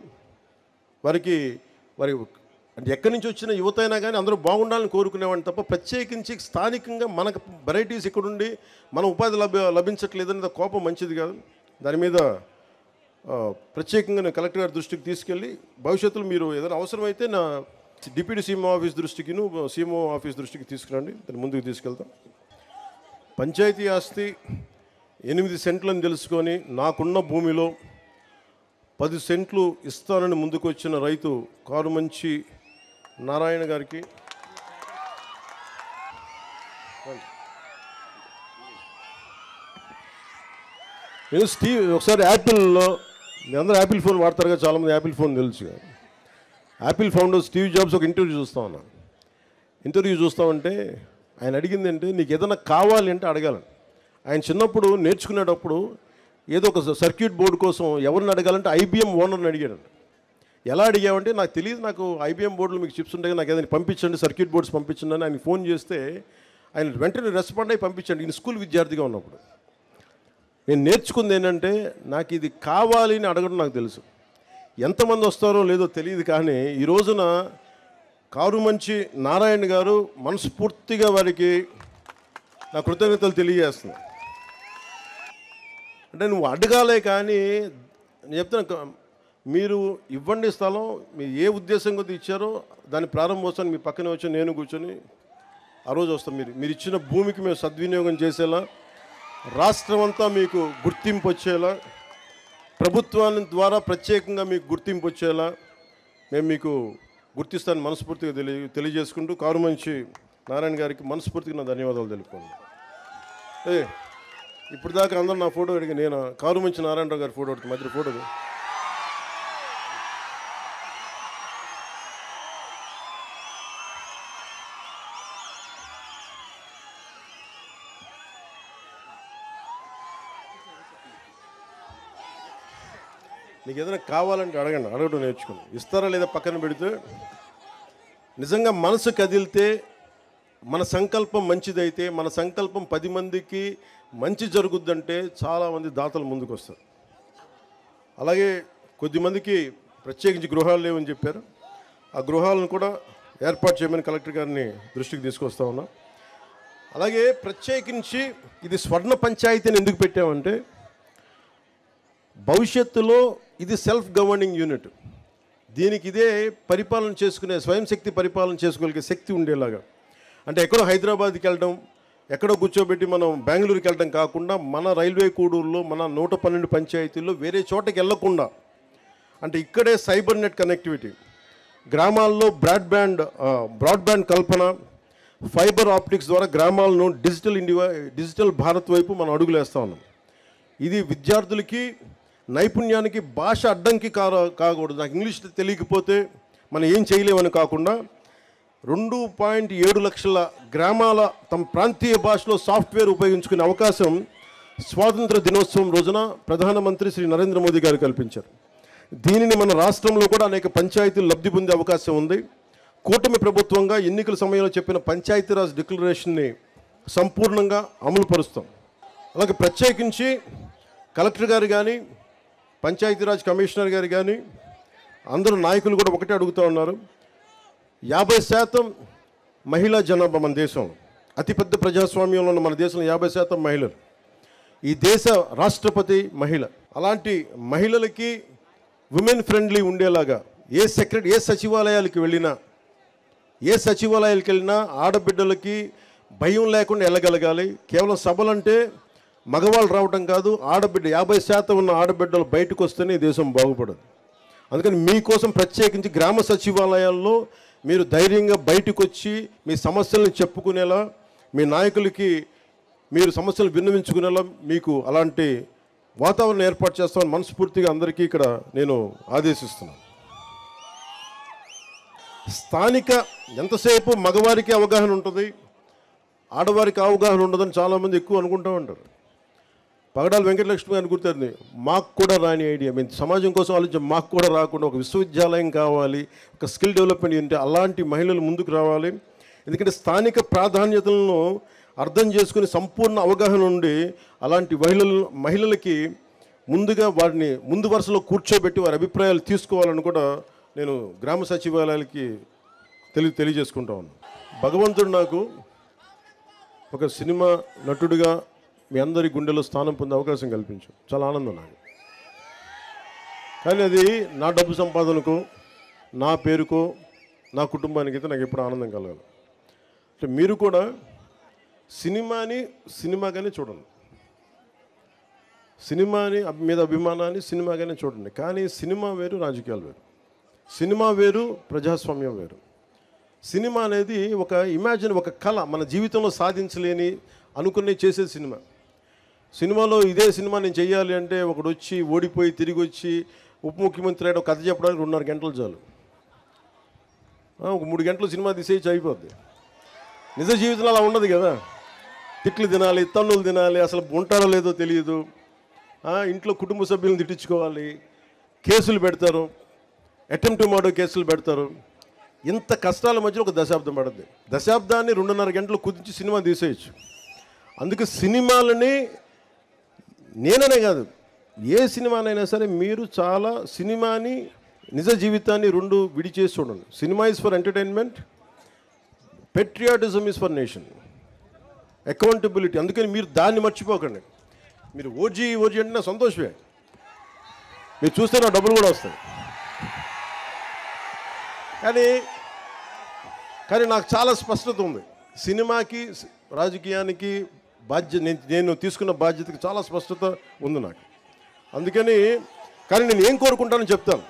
వారి అంటే ఎక్కడి నుంచి వచ్చిన యువత అయినా కానీ అందరూ బాగుండాలని కోరుకునేవాడిని తప్ప ప్రత్యేకించి స్థానికంగా మనకు వెరైటీస్ ఇక్కడుండి మన ఉపాధి లభించట్లేదనేది కోపం మంచిది కాదు. దాని మీద ప్రత్యేకంగా నేను కలెక్టర్ గారి దృష్టికి తీసుకెళ్ళి భవిష్యత్తులో మీరు ఏదైనా అవసరమైతే నా డిప్యూటీ సీఎంఓ ఆఫీస్ దృష్టికి సీఎంఓ ఆఫీస్ దృష్టికి తీసుకురండి, దాన్ని ముందుకు తీసుకెళ్తాం. పంచాయతీ ఆస్తి 8 సెంట్లని తెలుసుకొని నాకున్న భూమిలో 10 సెంట్లు ఇస్తానని ముందుకు వచ్చిన రైతు కారుమంచి నారాయణ గారికి నేను ఒకసారి యాపిల్లో మీ అందరూ యాపిల్ ఫోన్ వాడతారు కదా, చాలామంది యాపిల్ ఫోన్ తెలుసు. యాపిల్ ఫౌండర్ స్టీవ్ జాబ్స్ ఒక ఇంటర్వ్యూ చూస్తామంటే ఆయన అడిగింది అంటే నీకు ఏదైనా కావాలి అంటే అడగాలని. ఆయన చిన్నప్పుడు నేర్చుకునేటప్పుడు ఏదో ఒక సర్క్యూట్ బోర్డు కోసం ఎవరిని అడగాలంటే IBM ఓనర్ని అడిగాడు. ఎలా అడిగామంటే నాకు తెలియదు, నాకు ఐబీఎం బోర్డులో మీకు చిప్స్ ఉంటాయి, నాకు ఏదైనా పంపించండి, సర్క్యూట్ బోర్డ్స్ పంపించండి అని ఆయన ఫోన్ చేస్తే ఆయన వెంటనే రెస్పాండ్ అయ్యి పంపించండి. ఈయన స్కూల్ విద్యార్థిగా ఉన్నప్పుడు. నేను నేర్చుకుంది ఏంటంటే నాకు ఇది కావాలి అని అడగడం నాకు తెలుసు. ఎంతమంది వస్తారో లేదో తెలియదు, కానీ ఈ రోజున కారుమంచి నారాయణ గారు మనస్ఫూర్తిగా వారికి నా కృతజ్ఞతలు తెలియజేస్తున్నా. అంటే నువ్వు అడగాలే, కానీ నేను చెప్తాను, మీరు ఇవ్వండి స్థలం, మీరు ఏ ఉద్దేశం కొద్ది ఇచ్చారో దాని ప్రారంభోత్సవాన్ని మీ పక్కనే వచ్చి నేను కూర్చొని ఆ రోజు వస్తాం. మీరు ఇచ్చిన భూమికి మేము సద్వినియోగం చేసేలా, రాష్ట్రం అంతా మీకు గుర్తింపు వచ్చేలా, ప్రభుత్వాన్ని ద్వారా ప్రత్యేకంగా మీకు గుర్తింపు వచ్చేలా మేము మీకు గుర్తిస్తాను మనస్ఫూర్తిగా తెలియజేసుకుంటూ కారుమంచి నారాయణ గారికి మనస్ఫూర్తిగా నా ధన్యవాదాలు తెలుపుకోండి. ఇప్పుడు దాకా అందరూ నా ఫోటో అడిగి, నేను కారుమంచి నారాయణరావు గారి ఫోటో అడుగుతాను, మధ్య ఫోటో. నీకు ఏదైనా కావాలంటే అడగండి, అడగడం నేర్చుకోండి. ఇస్తారా లేదా పక్కన పెడితే, నిజంగా మనసు కదిలితే, మన సంకల్పం మంచిదైతే, మన సంకల్పం 10 మందికి మంచి జరుగుద్దంటే చాలామంది దాతలు ముందుకు వస్తారు. అలాగే కొద్దిమందికి ప్రత్యేకించి గృహాలు లేవని చెప్పారు. ఆ గృహాలను కూడా ఏర్పాటు చేయమని కలెక్టర్ గారిని దృష్టికి తీసుకొస్తా ఉన్నా. అలాగే ప్రత్యేకించి ఇది స్వర్ణ పంచాయతీని ఎందుకు పెట్టామంటే, భవిష్యత్తులో ఇది సెల్ఫ్ గవర్నింగ్ యూనిట్, దీనికి ఇదే పరిపాలన చేసుకునే, స్వయం శక్తి పరిపాలన చేసుకోగలిగే శక్తి ఉండేలాగా. అంటే ఎక్కడో హైదరాబాద్కి వెళ్ళడం, ఎక్కడో కూర్చోబెట్టి మనం బెంగళూరుకి వెళ్ళడం కాకుండా, మన రైల్వే కూడూరులో మన 112 పంచాయతీల్లో వేరే చోటకి వెళ్ళకుండా, అంటే ఇక్కడే సైబర్ నెట్ కనెక్టివిటీ, గ్రామాల్లో బ్రాడ్బ్యాండ్ కల్పన, ఫైబర్ ఆప్టిక్స్ ద్వారా గ్రామాలను డిజిటల్ భారత్ వైపు మనం అడుగులేస్తూ ఉన్నాం. ఇది విద్యార్థులకి నైపుణ్యానికి భాష అడ్డంకి కాకూడదు. నాకు ఇంగ్లీష్ తెలియకపోతే మనం ఏం చేయలేమని కాకుండా 2.7 లక్షల గ్రామాల తమ ప్రాంతీయ భాషలో సాఫ్ట్వేర్ ఉపయోగించుకునే అవకాశం స్వాతంత్ర దినోత్సవం రోజున ప్రధానమంత్రి శ్రీ నరేంద్ర మోదీ గారు కల్పించారు. దీనిని మన రాష్ట్రంలో కూడా అనేక పంచాయతీలు లబ్ధి పొందే అవకాశం ఉంది. కూటమి ప్రభుత్వంగా ఎన్నికల సమయంలో చెప్పిన పంచాయతీరాజ్ డిక్లరేషన్ని సంపూర్ణంగా అమలు పరుస్తాం. అలాగే ప్రత్యేకించి కలెక్టర్ గారు కానీ, పంచాయతీరాజ్ కమిషనర్ గారు కానీ, అందరూ నాయకులు కూడా ఒకటే అడుగుతూ ఉన్నారు. 50% మహిళా జనాభా మన దేశంలో, అతిపెద్ద ప్రజాస్వామ్యంలో ఉన్న మన దేశంలో 50% మహిళలు. ఈ దేశ రాష్ట్రపతి మహిళ. అలాంటి మహిళలకి ఉమెన్ ఫ్రెండ్లీ ఉండేలాగా ఏ సచివాలయాలకు వెళ్ళినా ఆడబిడ్డలకి భయం లేకుండా వెళ్ళగలగాలి. కేవలం సభలంటే మగవాళ్ళు రావడం కాదు, ఆడబిడ్డ 50% ఉన్న ఆడబిడ్డలు బయటకు వస్తేనే దేశం బాగుపడదు. అందుకని మీకోసం ప్రత్యేకించి గ్రామ సచివాలయాల్లో మీరు ధైర్యంగా బయటకు వచ్చి మీ సమస్యలను చెప్పుకునేలా, మీ నాయకులకి మీరు సమస్యలు విన్నవించుకునేలా మీకు అలాంటి వాతావరణం ఏర్పాటు చేస్తామని మనస్ఫూర్తిగా అందరికీ ఇక్కడ నేను ఆదేశిస్తున్నాను. స్థానిక ఎంతసేపు మగవారికి అవగాహన ఉంటుంది, ఆడవారికి అవగాహన ఉండదని చాలామంది ఎక్కువ అనుకుంటూ ఉంటారు. పగడాల వెంకటలక్ష్మి గారిని గుర్తుంది, మాకు కూడా రాని ఐడియా, మేము సమాజం కోసం ఆలోచించి మాకు కూడా రాకుండా ఒక విశ్వవిద్యాలయం కావాలి, ఒక స్కిల్ డెవలప్మెంట్ అంటే అలాంటి మహిళలు ముందుకు రావాలి. ఎందుకంటే స్థానిక ప్రాధాన్యతలను అర్థం చేసుకుని సంపూర్ణ అవగాహన ఉండి అలాంటి మహిళలకి ముందుగా వారిని ముందు వరుసలో కూర్చోబెట్టి వారి అభిప్రాయాలు తీసుకోవాలని కూడా నేను గ్రామ సచివాలయాలకి తెలియజేసుకుంటా ఉన్నాను. భగవంతుడు నాకు ఒక సినిమా నటుడిగా మీ అందరి గుండెలో స్థానం పొందే అవకాశం కల్పించాం. చాలా ఆనందం నాకు. కానీ అది నా డబ్బు సంపాదనకు, నా పేరుకో, నా కుటుంబానికి అయితే నాకు ఎప్పుడు ఆనందం కలగాలి. అంటే మీరు కూడా సినిమాగానే చూడండి, సినిమాని మీద అభిమానాన్ని సినిమాగానే చూడండి. కానీ సినిమా వేరు, రాజకీయాలు వేరు. సినిమా వేరు, ప్రజాస్వామ్యం వేరు. సినిమా అనేది ఒక కళ, మన జీవితంలో సాధించలేని అనుకునే చేసేది సినిమా. సినిమాలో ఇదే సినిమా నేను చెయ్యాలి అంటే ఒకడు వచ్చి ఓడిపోయి తిరిగి వచ్చి ఉప ముఖ్యమంత్రి అయ్యాడు, కథ చెప్పడానికి 2.5 గంటలు చాలు. ఒక 3 గంటలు సినిమా తీసేసి అయిపోద్ది. నిజ జీవితంలో అలా ఉండదు కదా. తిట్లు తినాలి, తన్నులు తినాలి, అసలు ఉంటారో లేదో తెలియదు. ఇంట్లో కుటుంబ సభ్యులను తిట్టించుకోవాలి, కేసులు పెడతారు. అటెంప్ట్ మర్డర్ కేసులు పెడతారు. ఇంత కష్టాల మధ్యలో ఒక దశాబ్దం పడుతుంది. దశాబ్దాన్ని 2.5 గంటలు కుదించి సినిమా తీసేయచ్చు. అందుకే సినిమాలని నేననే కాదు, ఏ సినిమానైనా సరే మీరు చాలా సినిమాని నిజ జీవితాన్ని రెండు విడిచేసి చూడండి. Cinema is for entertainment, patriotism is for nation, accountability. అందుకని మీరు దాన్ని మర్చిపోకండి. మీరు ఓజీ అంటే నా సంతోషమే, మీరు చూస్తే నా డబ్బులు కూడా వస్తాయి. కానీ నాకు చాలా స్పష్టత ఉంది. సినిమాకి రాజకీయానికి నేను తీసుకున్న బాధ్యతకి చాలా స్పష్టత ఉంది నాకు. అందుకని కానీ నేను ఏం కోరుకుంటానో చెప్తాను.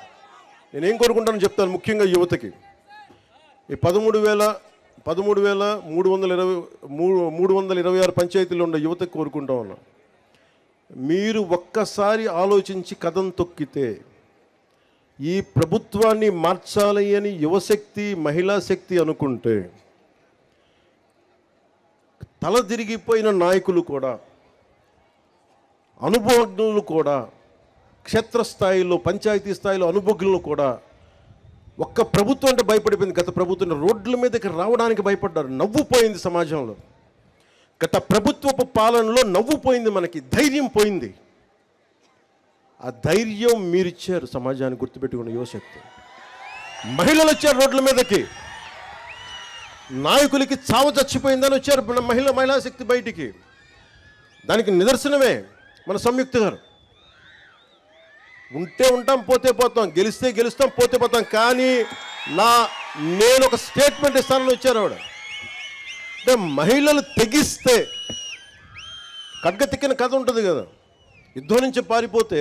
ముఖ్యంగా యువతకి ఈ 13,326 పంచాయతీలు ఉన్న యువతకి కోరుకుంటా ఉన్నా, మీరు ఒక్కసారి ఆలోచించి కథం తొక్కితే ఈ ప్రభుత్వాన్ని మార్చాలి అని యువశక్తి మహిళా శక్తి అనుకుంటే తల తిరిగిపోయిన నాయకులు కూడా, అనుభవజ్ఞులు కూడా, క్షేత్రస్థాయిలో పంచాయతీ స్థాయిలో అనుభవజ్ఞులు కూడా ఒక్క ప్రభుత్వం అంటే భయపడిపోయింది. గత ప్రభుత్వం రోడ్ల మీదకి రావడానికి భయపడ్డారు. నవ్వుపోయింది సమాజంలో. గత ప్రభుత్వపు పాలనలో నవ్వుపోయింది, మనకి ధైర్యం పోయింది. ఆ ధైర్యం మీరిచ్చారు సమాజాన్ని. గుర్తుపెట్టుకున్న యువశక్తి మహిళలు వచ్చారు రోడ్ల మీదకి. నాయకులకి చావ చచ్చిపోయిందని వచ్చారు మహిళా శక్తి బయటికి. దానికి నిదర్శనమే మన సంయుక్త గారు. ఉంటే ఉంటాం, పోతే పోతాం, గెలిస్తే గెలుస్తాం, పోతే పోతాం. కానీ నేను ఒక స్టేట్మెంట్ ఇస్తానని వచ్చారు ఆవిడ. అంటే మహిళలు తెగిస్తే కడ్గ తిక్కిన కథ ఉంటుంది కదా. యుద్ధం నుంచి పారిపోతే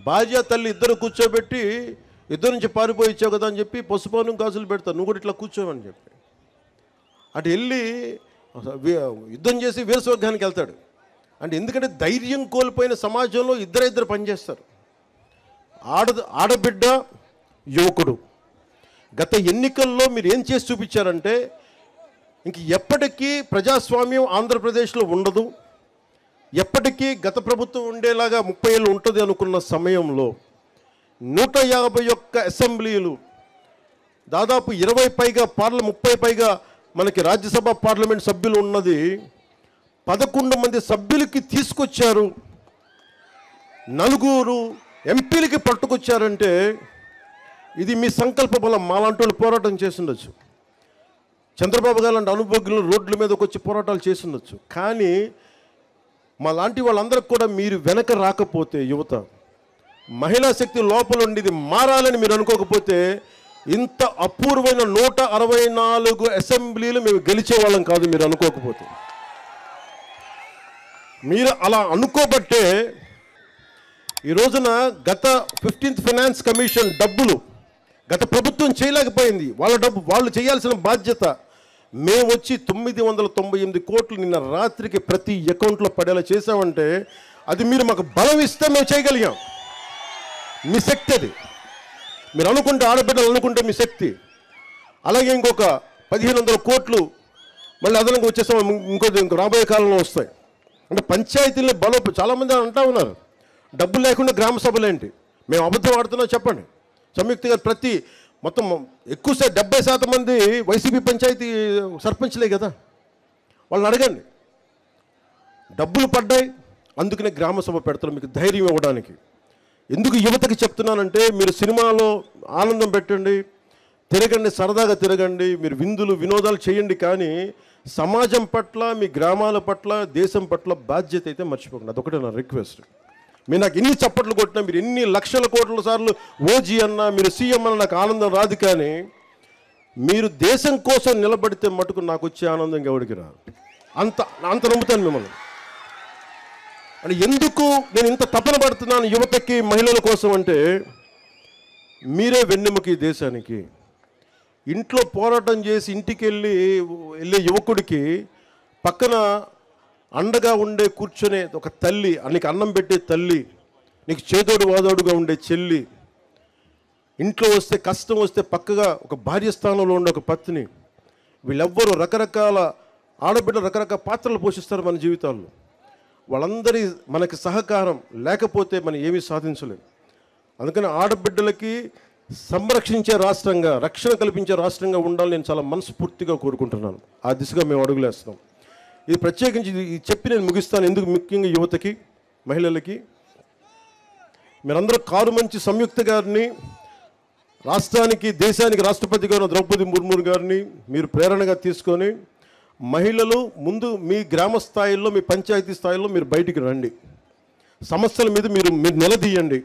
భార్య తల్లి ఇద్దరు కూర్చోబెట్టి యుద్ధం నుంచి పారిపోయి ఇచ్చావు కదా అని చెప్పి పసుపాను గాజులు పెడతారు, నువ్వు కూడా ఇట్లా కూర్చోవని చెప్పి. అటు వెళ్ళి యుద్ధం చేసి వీరస్వర్గానికి వెళ్తాడు. అంటే ఎందుకంటే ధైర్యం కోల్పోయిన సమాజంలో ఇద్దరు పనిచేస్తారు. ఆడబిడ్డ, యువకుడు. గత ఎన్నికల్లో మీరు ఏం చేసి చూపించారంటే ఇంక ఎప్పటికీ ప్రజాస్వామ్యం ఆంధ్రప్రదేశ్లో ఉండదు, ఎప్పటికీ గత ప్రభుత్వం ఉండేలాగా 30 ఏళ్ళు ఉంటుంది అనుకున్న సమయంలో 151 అసెంబ్లీలు, దాదాపు 20 పైగా 30 పైగా మనకి రాజ్యసభ పార్లమెంట్ సభ్యులు ఉన్నది 11 మంది సభ్యులకి తీసుకొచ్చారు. 4 ఎంపీలకి పట్టుకొచ్చారంటే ఇది మీ సంకల్ప బలం. మాలాంటి వాళ్ళు పోరాటం చేస్తుండొచ్చు, చంద్రబాబు గారు లాంటి అనుభవజ్ఞులు రోడ్ల మీదకి వచ్చి పోరాటాలు చేస్తుండొచ్చు. కానీ మా లాంటి వాళ్ళందరికీ కూడా మీరు వెనక రాకపోతే, యువత మహిళా శక్తి లోపల ఉండి ఇది మారాలని మీరు అనుకోకపోతే ఇంత అపూర్వమైన 164 అసెంబ్లీలు మేము గెలిచే వాళ్ళం కాదు. మీరు అనుకోకపోతే, మీరు అలా అనుకోబట్టే ఈ రోజున గత 15th ఫైనాన్స్ కమిషన్ డబ్బులు గత ప్రభుత్వం చేయలేకపోయింది. వాళ్ళ డబ్బు వాళ్ళు చేయాల్సిన బాధ్యత మేము వచ్చి 998 కోట్లు నిన్న రాత్రికి ప్రతి అకౌంట్లో పడేలా చేసామంటే అది మీరు మాకు బలం ఇస్తే మేము చేయగలిగాం. మీ శక్తి అది. మీరు అనుకుంటే, ఆడబిడ్డలు అనుకుంటే మీ శక్తి. అలాగే ఇంకొక 1500 కోట్లు మళ్ళీ అదనంగా వచ్చేసాం, ఇంకో రాబోయే కాలంలో వస్తాయి. అంటే పంచాయతీల్లో బలం. చాలామంది అంటా ఉన్నారు డబ్బులు లేకుండా గ్రామ సభలు ఏంటి, మేము అబద్ధం ఆడుతున్నాం చెప్పండి. సంయుక్త గారు మొత్తం ఎక్కువ 70% మంది వైసీపీ పంచాయతీ సర్పంచ్లే కదా. వాళ్ళని అడగండి. డబ్బులు పడ్డాయి, అందుకనే గ్రామ సభ పెడతారు మీకు ధైర్యం ఇవ్వడానికి. ఎందుకు యువతకి చెప్తున్నానంటే మీరు సినిమాలో ఆనందం పెట్టండి, తిరగండి, సరదాగా తిరగండి, మీరు విందులు వినోదాలు చేయండి. కానీ సమాజం పట్ల, మీ గ్రామాల పట్ల, దేశం పట్ల బాధ్యత అయితే మర్చిపోకండి. అదొకటే నా రిక్వెస్ట్. మీరు నాకు ఎన్ని చప్పట్లు కొట్టినా, మీరు ఎన్ని లక్షల కోట్ల సార్లు ఓజీ అన్నా, మీరు సీఎం అన్న నాకు ఆనందం రాదు. కానీ మీరు దేశం కోసం నిలబడితే మటుకు నాకు వచ్చే ఆనందం ఎవరికి రాదు. అంత నమ్ముతాను మిమ్మల్ని. అని ఎందుకు నేను ఇంత తపన పడుతున్నాను యువతకి, మహిళల కోసం అంటే మీరే వెన్నెముక ఈ దేశానికి. ఇంట్లో పోరాటం చేసి ఇంటికి వెళ్ళే యువకుడికి పక్కన అండగా ఉండే కూర్చొనే ఒక తల్లి, నీకు అన్నం పెట్టే తల్లి, నీకు చేదోడు వాదోడుగా ఉండే చెల్లి, ఇంట్లో వస్తే కష్టం వస్తే పక్కగా ఒక భార్య స్థానంలో ఉండే ఒక పత్ని, వీళ్ళెవ్వరూ రకరకాల ఆడబిడ్డలు రకరకాల పాత్రలు పోషిస్తారు మన జీవితాల్లో. వాళ్ళందరి మనకి సహకారం లేకపోతే మనం ఏమీ సాధించలేం. అందుకని ఆడబిడ్డలకి సంరక్షించే రాష్ట్రంగా, రక్షణ కల్పించే రాష్ట్రంగా ఉండాలని నేను చాలా మనస్ఫూర్తిగా కోరుకుంటున్నాను. ఆ దిశగా మేము అడుగులేస్తున్నాం. ఇది ప్రత్యేకించి ఇది చెప్పి నేను ముగిస్తాను. ఎందుకు ముఖ్యంగా యువతకి, మహిళలకి, మీరందరూ కారుమంచి సంయుక్త గారిని, రాష్ట్రానికి, దేశానికి రాష్ట్రపతి గారు ద్రౌపది ముర్ము గారిని మీరు ప్రేరణగా తీసుకొని మహిళలు ముందు మీ గ్రామ స్థాయిలో, మీ పంచాయతీ స్థాయిలో మీరు బయటికి రండి. సమస్యల మీద మీరు నిలదీయండి.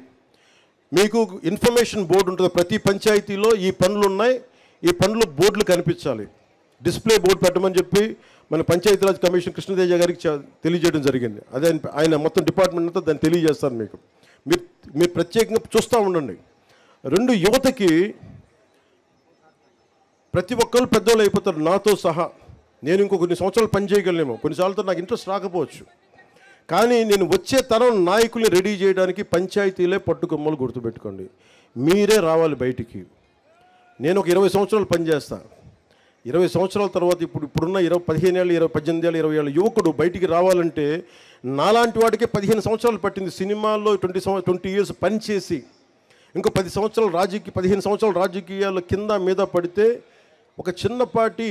మీకు ఇన్ఫర్మేషన్ బోర్డు ఉంటుంది ప్రతి పంచాయతీలో. ఈ పనులు ఉన్నాయి, ఈ పనులు బోర్డులు కనిపించాలి. డిస్ప్లే బోర్డు పెట్టమని చెప్పి మన పంచాయతీరాజ్ కమిషన్ కృష్ణతేజ గారికి తెలియజేయడం జరిగింది. అదే ఆయన మొత్తం డిపార్ట్మెంట్ అంతా దాన్ని తెలియజేస్తారు మీకు. మీరు ప్రత్యేకంగా చూస్తూ ఉండండి. రెండు, యువతకి ప్రతి ఒక్కరు పెద్దోళ్ళు అయిపోతారు, నాతో సహా. నేను ఇంకో కొన్ని సంవత్సరాలు పని చేయగలనేమో, కొన్నిసార్లు నాకు ఇంట్రెస్ట్ రాకపోవచ్చు. కానీ నేను వచ్చే తరం నాయకుల్ని రెడీ చేయడానికి పంచాయతీలే పట్టుకొమ్మలు గుర్తుపెట్టుకోండి. మీరే రావాలి బయటికి. నేను ఒక 20 సంవత్సరాలు పనిచేస్తాను. 20 సంవత్సరాల తర్వాత ఇప్పుడున్న 15 ఏళ్ళు, 18 ఏళ్ళు, 20 ఏళ్ళ యువకుడు బయటికి రావాలంటే నాలాంటి వాడికి 15 సంవత్సరాలు పట్టింది. సినిమాల్లో 20 ఇయర్స్ పనిచేసి ఇంకో 15 సంవత్సరాలు రాజకీయాల కింద మీద పడితే ఒక చిన్నపాటి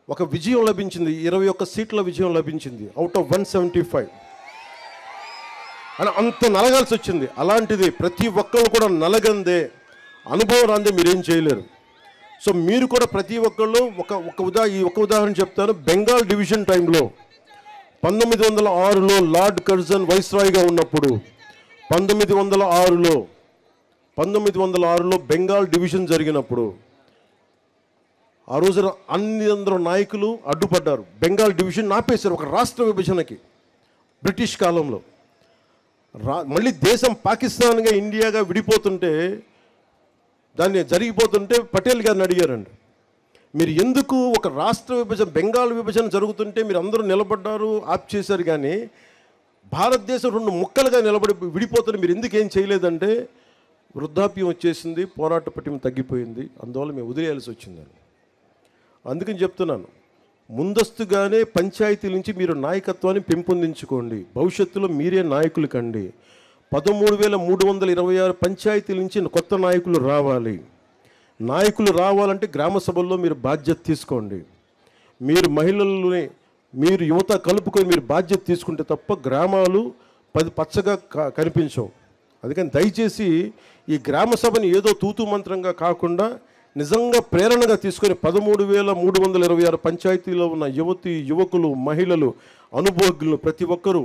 ఒక విజయం లభించింది. 21 సీట్ల విజయం లభించింది అవుట్ ఆఫ్ 175. అని అంత నలగాల్సి వచ్చింది. అలాంటిది ప్రతి ఒక్కళ్ళు కూడా నలగందే, అనుభవం రాందే మీరేం చేయలేరు. సో మీరు కూడా ప్రతి ఒక్కళ్ళు ఒక ఉదాహరణ చెప్తాను. బెంగాల్ డివిజన్ టైంలో 1906లో లార్డ్ కర్జన్ వైస్రాయ్గా ఉన్నప్పుడు 1906లో బెంగాల్ డివిజన్ జరిగినప్పుడు ఆ రోజున అందరూ నాయకులు అడ్డుపడ్డారు. బెంగాల్ డివిజన్ ఆపేశారు ఒక రాష్ట్ర విభజనకి. బ్రిటిష్ కాలంలో మళ్ళీ దేశం పాకిస్తాన్గా, ఇండియాగా విడిపోతుంటే, దాన్ని జరిగిపోతుంటే పటేల్ గారిని అడిగారండి, మీరు ఎందుకు ఒక రాష్ట్ర విభజన, బెంగాల్ విభజన జరుగుతుంటే మీరు అందరూ నిలబడ్డారు, ఆప్ చేశారు, కానీ భారతదేశం 2 ముక్కలుగా నిలబడి విడిపోతుంటే మీరు ఎందుకు ఏం చేయలేదంటే, వృద్ధాప్యం వచ్చేసింది, పోరాట పటిమ తగ్గిపోయింది, అందువల్ల మేము వదిలేయాల్సి వచ్చిందని. అందుకని చెప్తున్నాను, ముందస్తుగానే పంచాయతీల నుంచి మీరు నాయకత్వాన్ని పెంపొందించుకోండి. భవిష్యత్తులో మీరే నాయకులు కండి. 13,326 పంచాయతీల నుంచి కొత్త నాయకులు రావాలి. నాయకులు రావాలంటే గ్రామ సభల్లో మీరు బాధ్యత తీసుకోండి. మీరు మహిళల్ని, మీరు యువత కలుపుకొని మీరు బాధ్యత తీసుకుంటే తప్ప గ్రామాలు పచ్చగా కనిపించవు. అందుకని దయచేసి ఈ గ్రామ సభని ఏదో తూతూ మంత్రంగా కాకుండా నిజంగా ప్రేరణగా తీసుకొని 13,326 పంచాయతీలో ఉన్న యువకులు, మహిళలు, అనుభవజ్ఞులు ప్రతి ఒక్కరూ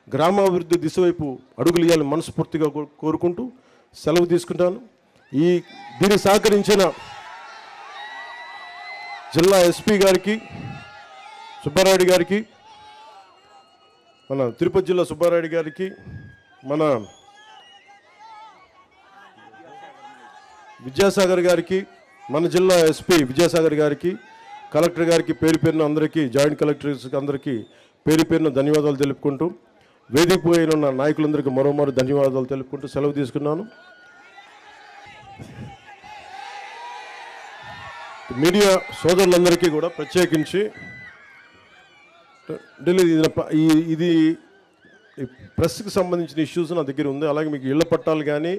గ్రామాభివృద్ధి దిశ వైపు అడుగులు వేయాలని మనస్ఫూర్తిగా కోరుకుంటూ సెలవు తీసుకుంటాను. దీనికి సహకరించిన జిల్లా ఎస్పీ గారికి, సుబ్బారాయుడు గారికి, మన తిరుపతి జిల్లా సుబ్బారాయుడు గారికి, మన విద్యాసాగర్ గారికి, మన జిల్లా ఎస్పీ విద్యాసాగర్ గారికి, కలెక్టర్ గారికి పేరు పేరున అందరికీ, జాయింట్ కలెక్టర్స్కి అందరికీ పేరు పేరున ధన్యవాదాలు తెలుపుకుంటూ, వేదిక పోయిన నాయకులందరికీ మరోమారు ధన్యవాదాలు తెలుపుకుంటూ సెలవు తీసుకున్నాను. మీడియా సోదరులందరికీ కూడా ప్రత్యేకించి ఇది ప్రెస్కి సంబంధించిన ఇష్యూస్ నా దగ్గర ఉంది. అలాగే మీకు ఇళ్ల పట్టాలు కానీ,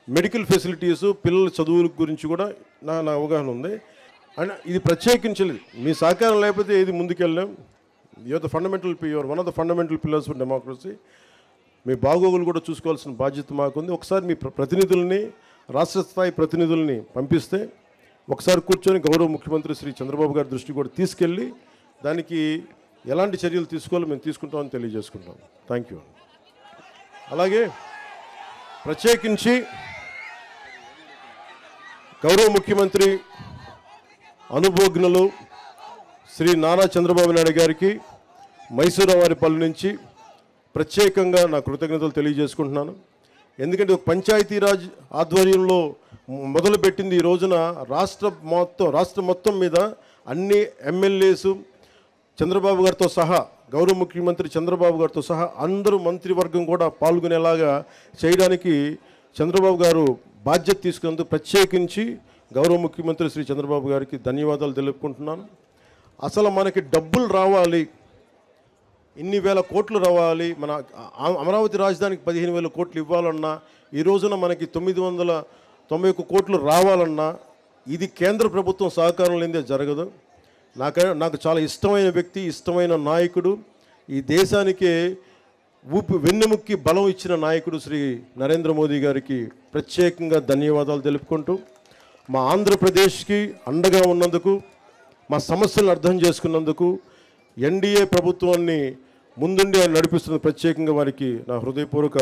మెడికల్ ఫెసిలిటీస్, పిల్లల చదువుల గురించి కూడా నా అవగాహన ఉంది. అండ్ ఇది ప్రత్యేకించలేదు, మీ సహకారం లేకపోతే ఏది ముందుకెళ్ళాం. One of the fundamental pillars for democracy. మీ బాగోగులు కూడా చూసుకోవాల్సిన బాధ్యత మాకుంది. ఒకసారి మీ ప్రతినిధుల్ని, రాష్ట్ర స్థాయి ప్రతినిధుల్ని పంపిస్తే ఒకసారి కూర్చొని గౌరవ ముఖ్యమంత్రి శ్రీ చంద్రబాబు గారి దృష్టికి కూడా తీసుకెళ్ళి దానికి ఎలాంటి చర్యలు తీసుకోవాలో మేము తీసుకుంటామని తెలియజేసుకుంటాం. Thank you. అలాగే ప్రత్యేకించి గౌరవ ముఖ్యమంత్రి అనుభవజ్ఞులు శ్రీ నారా చంద్రబాబు నాయుడు గారికి మైసూరావారిపల్లి నుంచి ప్రత్యేకంగా నా కృతజ్ఞతలు తెలియజేసుకుంటున్నాను. ఎందుకంటే ఒక పంచాయతీరాజ్ ఆధ్వర్యంలో మొదలుపెట్టింది ఈ రోజున రాష్ట్ర మొత్తం మీద అన్ని ఎమ్మెల్యేసు చంద్రబాబు గారితో సహా, గౌరవ ముఖ్యమంత్రి చంద్రబాబు గారితో సహా అందరూ మంత్రివర్గం కూడా పాల్గొనేలాగా చేయడానికి చంద్రబాబు గారు బాధ్యత తీసుకున్నందుకు ప్రత్యేకించి గౌరవ ముఖ్యమంత్రి శ్రీ చంద్రబాబు గారికి ధన్యవాదాలు తెలుపుకుంటున్నాను. అసలు మనకి డబ్బులు రావాలి, ఇన్ని వేల కోట్లు రావాలి, మన అమరావతి రాజధానికి 15,000 కోట్లు ఇవ్వాలన్నా ఈ రోజున మనకి 91 కోట్లు రావాలన్నా ఇది కేంద్ర ప్రభుత్వం సహకారం లేనిదే జరగదు. నాకు చాలా ఇష్టమైన వ్యక్తి, ఇష్టమైన నాయకుడు, ఈ దేశానికే వెన్నెముక్కి బలం ఇచ్చిన నాయకుడు శ్రీ నరేంద్ర మోదీ గారికి ప్రత్యేకంగా ధన్యవాదాలు తెలుపుకుంటూ, మా ఆంధ్రప్రదేశ్కి అండగా ఉన్నందుకు, మా సమస్యలను అర్థం చేసుకున్నందుకు, ఎన్డీఏ ప్రభుత్వాన్ని ముందుండి ఆయన నడిపిస్తున్న ప్రత్యేకంగా వారికి నా హృదయపూర్వక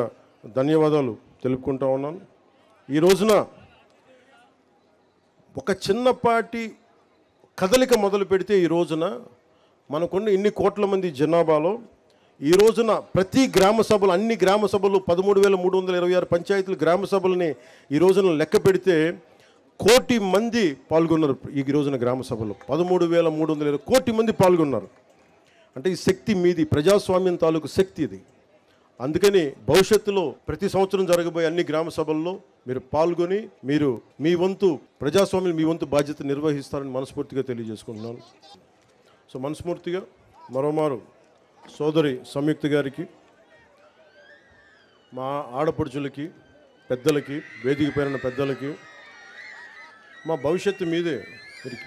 ధన్యవాదాలు తెలుపుకుంటా ఉన్నాను. ఈ రోజున ఒక చిన్నపాటి కదలిక మొదలు పెడితే ఈ రోజున మనకున్న ఇన్ని కోట్ల మంది జనాభాలో ఈ రోజున ప్రతి గ్రామ సభలు, అన్ని గ్రామ సభలు 13,326 పంచాయతీలు గ్రామ సభలని ఈ రోజున లెక్క పెడితే 1 కోటి మంది పాల్గొన్నారు. ఈ రోజున గ్రామ సభలో 13,320 కోటి మంది పాల్గొన్నారు. అంటే ఈ శక్తి మీది, ప్రజాస్వామ్యం తాలూకు శక్తి ఇది. అందుకని భవిష్యత్తులో ప్రతి సంవత్సరం జరగబోయే అన్ని గ్రామ సభల్లో మీరు పాల్గొని మీరు మీ వంతు ప్రజాస్వామ్యం, మీ వంతు బాధ్యత నిర్వహిస్తారని మనస్ఫూర్తిగా తెలియజేసుకుంటున్నాను. సో మనస్ఫూర్తిగా మరోమారు సోదరి సంయుక్త గారికి, మా ఆడపడుచులకి, పెద్దలకి, వేదిక పైన పెద్దలకి, మా భవిష్యత్తు మీదే.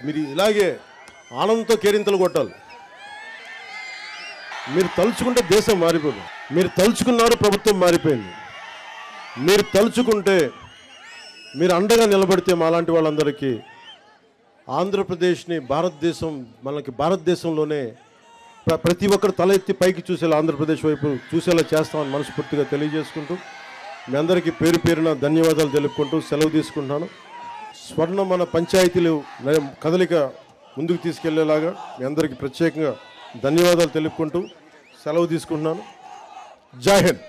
మీరు ఇలాగే ఆనందంతో కేరింతలు కొట్టాలి. మీరు తలుచుకుంటే దేశం మారిపోదు. మీరు తలుచుకున్నారు, ప్రభుత్వం మారిపోయింది. మీరు తలుచుకుంటే, మీరు అండగా నిలబడితే మాలాంటి వాళ్ళందరికీ ఆంధ్రప్రదేశ్ని మనకి భారతదేశంలోనే ప్రతి ఒక్కరు తల ఎత్తి పైకి చూసేలా, ఆంధ్రప్రదేశ్ వైపు చూసేలా చేస్తామని మనస్ఫూర్తిగా తెలియజేసుకుంటూ, మీ అందరికీ పేరు పేరున ధన్యవాదాలు తెలుపుకుంటూ సెలవు తీసుకుంటున్నాను. మన పంచాయతీలు కదలిక ముందుకు తీసుకెళ్లేలాగా మీ అందరికీ ప్రత్యేకంగా ధన్యవాదాలు తెలుపుకుంటూ సెలవు తీసుకుంటున్నాను. జై హింద్.